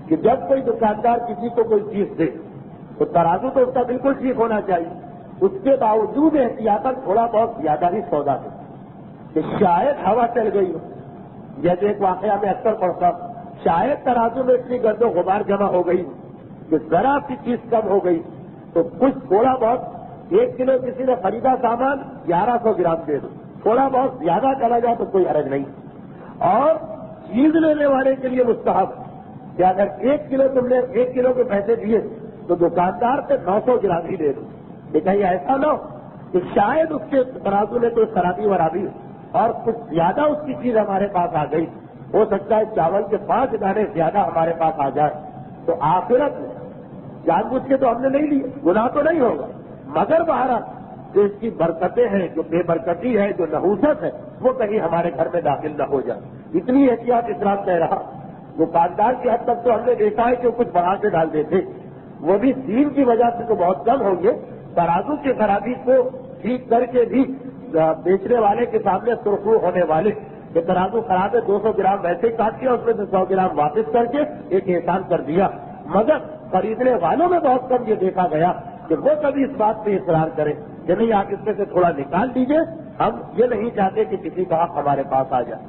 کہ جب کوئی دکاندار کسی کو کوئی چیز دے تو ترازو تو اس کا بالکل ٹھیک ہونا چاہیے، اس کے باوجود احتیاطاً تھوڑا بہت زیادہ ہی سودا دے کہ شاید ہوا چل گئی ہو۔ جیسے ایک واقعہ میں اکثر پڑھتا ہوں، شاید ترازو میں اتنی گرد و غبار جمع ہو گئی کہ ذرا سی چیز کم ہو گئی تو کچھ تھوڑا بہت 1 کلو کسی نے خریدا سامان 1100 گرام دے دو، تھوڑا بہت زیادہ چلا جائے تو کوئی حرج نہیں۔ اور چیز لینے والے کے لیے مستحب کہ اگر 1 کلو تم نے 1 کلو کے پیسے دیے تو دکاندار سے 900 گرام ہی دے دو، لیکن یہ ایسا نہ ہو کہ شاید اس کے ترازو میں کوئی خرابی ورابی اور کچھ زیادہ اس کی چیز ہمارے پاس آ گئی، ہو سکتا ہے چاول کے 5 دانے زیادہ ہمارے پاس آ جائے، تو آخرت میں جان بوجھ کے تو ہم نے نہیں لیے، گناہ تو نہیں ہوگا، مگر بہرحال جو اس کی برکتیں ہیں، جو بے برکتی ہے، جو نحوست ہے، وہ کہیں ہمارے گھر میں داخل نہ ہو جائے۔ اتنی احتیاط اسلام کہہ رہا۔ دکاندار کی حد تک تو ہم نے دیکھا ہے کہ وہ کچھ بڑھا کے ڈال دیتے، وہ بھی دین کی وجہ سے تو بہت کم ہوں گے، ترازو کی خرابی کو ٹھیک کر کے بھی بیچنے والے کے سامنے سرخرو ہونے والے کہ ترازو خراب ہے 200 گرام ویسے ہی کاٹ کیا، اس میں سے 100 گرام واپس کر کے ایک احسان کر دیا، مگر خریدنے والوں میں بہت کم یہ دیکھا گیا کہ وہ کبھی اس بات پہ اصرار کریں کہ نہیں آپ اس میں سے تھوڑا نکال دیجئے، ہم یہ نہیں چاہتے کہ کسی کا حق ہمارے پاس آ جائے۔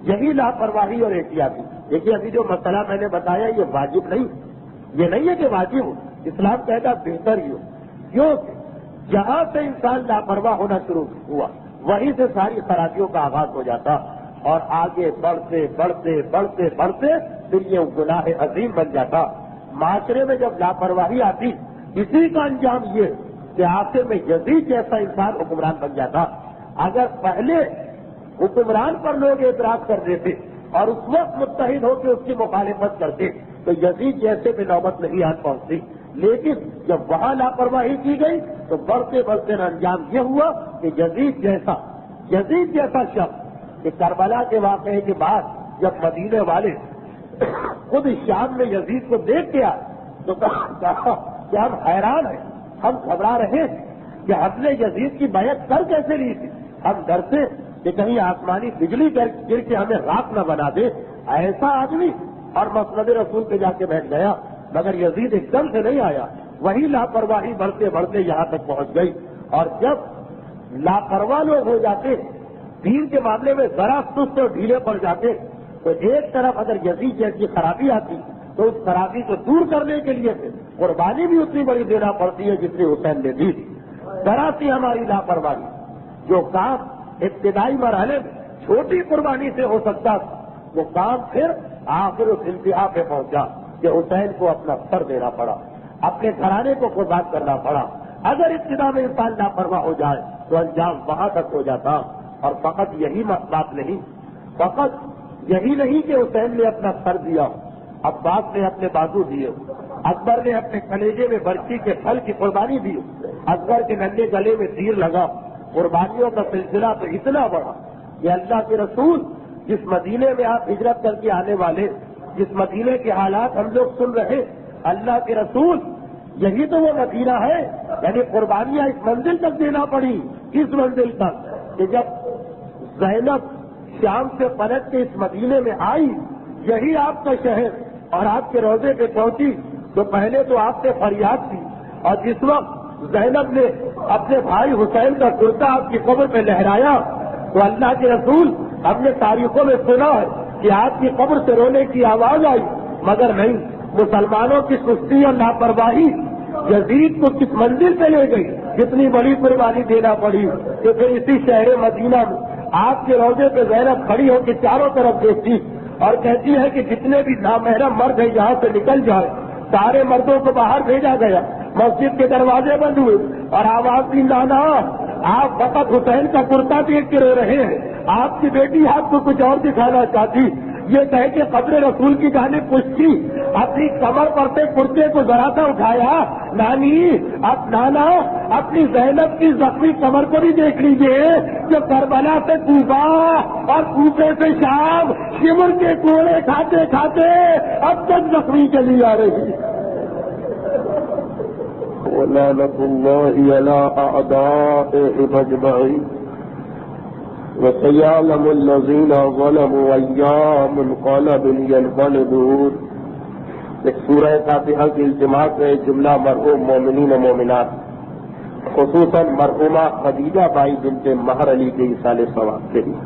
یہی لاپرواہی اور احتیاطی۔ دیکھیے ابھی جو مسئلہ میں نے بتایا یہ واجب نہیں، یہ نہیں ہے کہ واجب ہو، اسلام کہتا بہتر ہی ہو، کیونکہ جہاں سے انسان لاپرواہ ہونا شروع ہوا وہیں سے ساری خرابیوں کا آغاز ہو جاتا، اور آگے بڑھتے بڑھتے بڑھتے بڑھتے پھر یہ گناہ عظیم بن جاتا۔ معاشرے میں جب لاپرواہی آتی اسی کا انجام یہ کہ آخر میں یزید جیسا انسان حکمران بن جاتا۔ اگر پہلے حکمران پر لوگ اعتراض کر دیتے اور اس وقت متحد ہو کے اس کی مخالفت کرتے تو یزید جیسے میں نوبت نہیں آن پہنچتی، لیکن جب وہاں لاپرواہی کی گئی تو بڑھتے بڑھتے انجام یہ ہوا کہ یزید جیسا شخص کہ کربلا کے واقعے کے بعد جب مدینے والے خود شام میں یزید کو دیکھ کے آئے تو کہا کہ ہم حیران ہیں، ہم گھبرا رہے ہیں کہ ہم نے یزید کی بیعت کر کیسے لی تھی، ہم ڈرتے کہ کہیں آسمانی بجلی گر کے ہمیں راک نہ بنا دے ایسا آدمی، اور مسند رسول پہ جا کے بیٹھ گیا، مگر یزید ایک دم سے نہیں آیا، وہی لاپرواہی بڑھتے بڑھتے یہاں تک پہنچ گئی۔ اور جب لاپرواہ لوگ ہو جاتے، دین کے معاملے میں ذرا سست اور ڈھیلے پڑ جاتے، تو ایک طرف اگر یزید جیسی خرابی آتی تو اس خرابی کو دور کرنے کے لیے قربانی بھی اتنی بڑی دینا پڑتی ہے جتنی حسین نے دی تھی۔ ذرا سی ہماری لاپرواہی، جو کام ابتدائی مرحلے میں چھوٹی قربانی سے ہو سکتا تھا، وہ کام پھر آخر اس انتہا پہ پہنچا کہ حسین کو اپنا سر دینا پڑا، اپنے گھرانے کو قربان کرنا پڑا۔ اگر ابتدا میں انسان لاپرواہ ہو جائے تو انجام وہاں تک ہو جاتا۔ اور فقط یہی بات نہیں، فقط یہی نہیں کہ حسین نے اپنا سر دیا، عباس نے اپنے بازو دیے، اکبر نے اپنے کلیجے میں برچی کے پھل کی قربانی دی، اکبر کے ننھے گلے میں تیر لگا۔ قربانیوں کا سلسلہ تو اتنا بڑا کہ اللہ کے رسول جس مدینے میں آپ ہجرت کر کے آنے والے، جس مدینے کے حالات ہم لوگ سن رہے، اللہ کے رسول یہی تو وہ مدینہ ہے، یعنی قربانیاں اس منزل تک دینا پڑی، اس منزل تک کہ جب زینب شام سے پلٹ کے اس مدینے میں آئی، یہی آپ کا شہر، اور آپ کے روضے پہ پہنچی تو پہلے تو آپ سے فریاد تھی، اور جس وقت زینب نے اپنے بھائی حسین کا کرتا آپ کی قبر پہ لہرایا تو اللہ کے رسول ہم نے تاریخوں میں سنا ہے کہ آپ کی قبر سے رونے کی آواز آئی، مگر نہیں، مسلمانوں کی سستی اور لاپرواہی یزید کو کس منزل پہ لے گئی، کتنی بڑی قربانی دینا پڑی کہ پھر اسی شہر مدینہ میں آپ کے روضے پہ زینب کھڑی ہو کے چاروں طرف دیکھتی اور کہتی ہے کہ جتنے بھی نامحرم مرد ہیں یہاں سے نکل جائے۔ سارے مردوں کو باہر بھیجا گیا، مسجد کے دروازے بند ہوئے، اور آواز دی نانا آپ فقط حسین کا کرتا دیکھ کے رو رہے ہیں، آپ کی بیٹی آپ کو کچھ اور دکھانا چاہتی۔ یہ کہہ کے قبر رسول کی جانب پوچھتی، اپنی کمر پر سے کرتے کو ذرا سا اٹھایا، نانی اب نانا اپنی زینب کی زخمی کمر کو بھی دیکھ لیجیے جو کربلا سے کوفہ اور کوفے سے شام شمر کے کوڑے کھاتے کھاتے اب تک زخمی چلی آ رہی۔ ولعنة الله على أعدائهم أجمعين وسيعلم الذين ظلموا أيام منقلب ينقلبون۔ ایک سورہ فاتحہ کی التماس ہے جملہ مرحوم مومنین و مومنات، خصوصاً مرحومہ خدیجہ بائی بنت مہر علی کے ایصال ثواب کے لیے،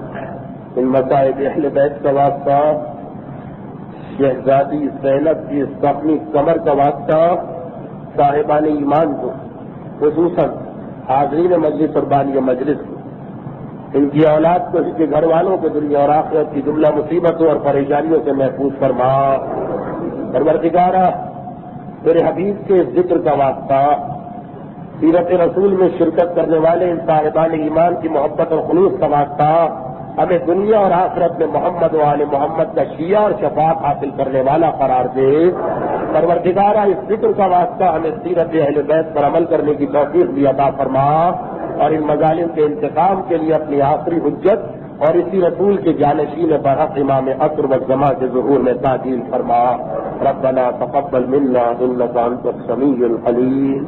ان مصائب اہل بیت کا واسطہ، شہزادی زینب کی زخمی کمر کا واسطہ، صاحبان ایمان کو، خصوصاً حاضرین مجلس اور بانی مجلس کو، ان کی اولاد کو، ان کے گھر والوں کو دنیا اور آخرت کی جملہ مصیبتوں اور پریشانیوں سے محفوظ فرما۔ پروردگارا تیرے حبیب کے ذکر کا واسطہ، سیرت رسول میں شرکت کرنے والے ان صاحبان ایمان کی محبت اور خلوص کا واسطہ، ہمیں دنیا اور آخرت میں محمد و آل محمد کا شیعہ اور شفاعت حاصل کرنے والا قرار دے۔ پروردگارا اس ذکر کا واسطہ ہمیں سیرت اہل بیت پر عمل کرنے کی توفیق بھی عطا فرما، اور ان مظالم کے انتقام کے لیے اپنی آخری حجت اور اسی رسول کے جانشین برحق امام عصر و زمان کے ظہور میں تعجیل فرما۔ ربنا تقبل منا انك انت السميع العليم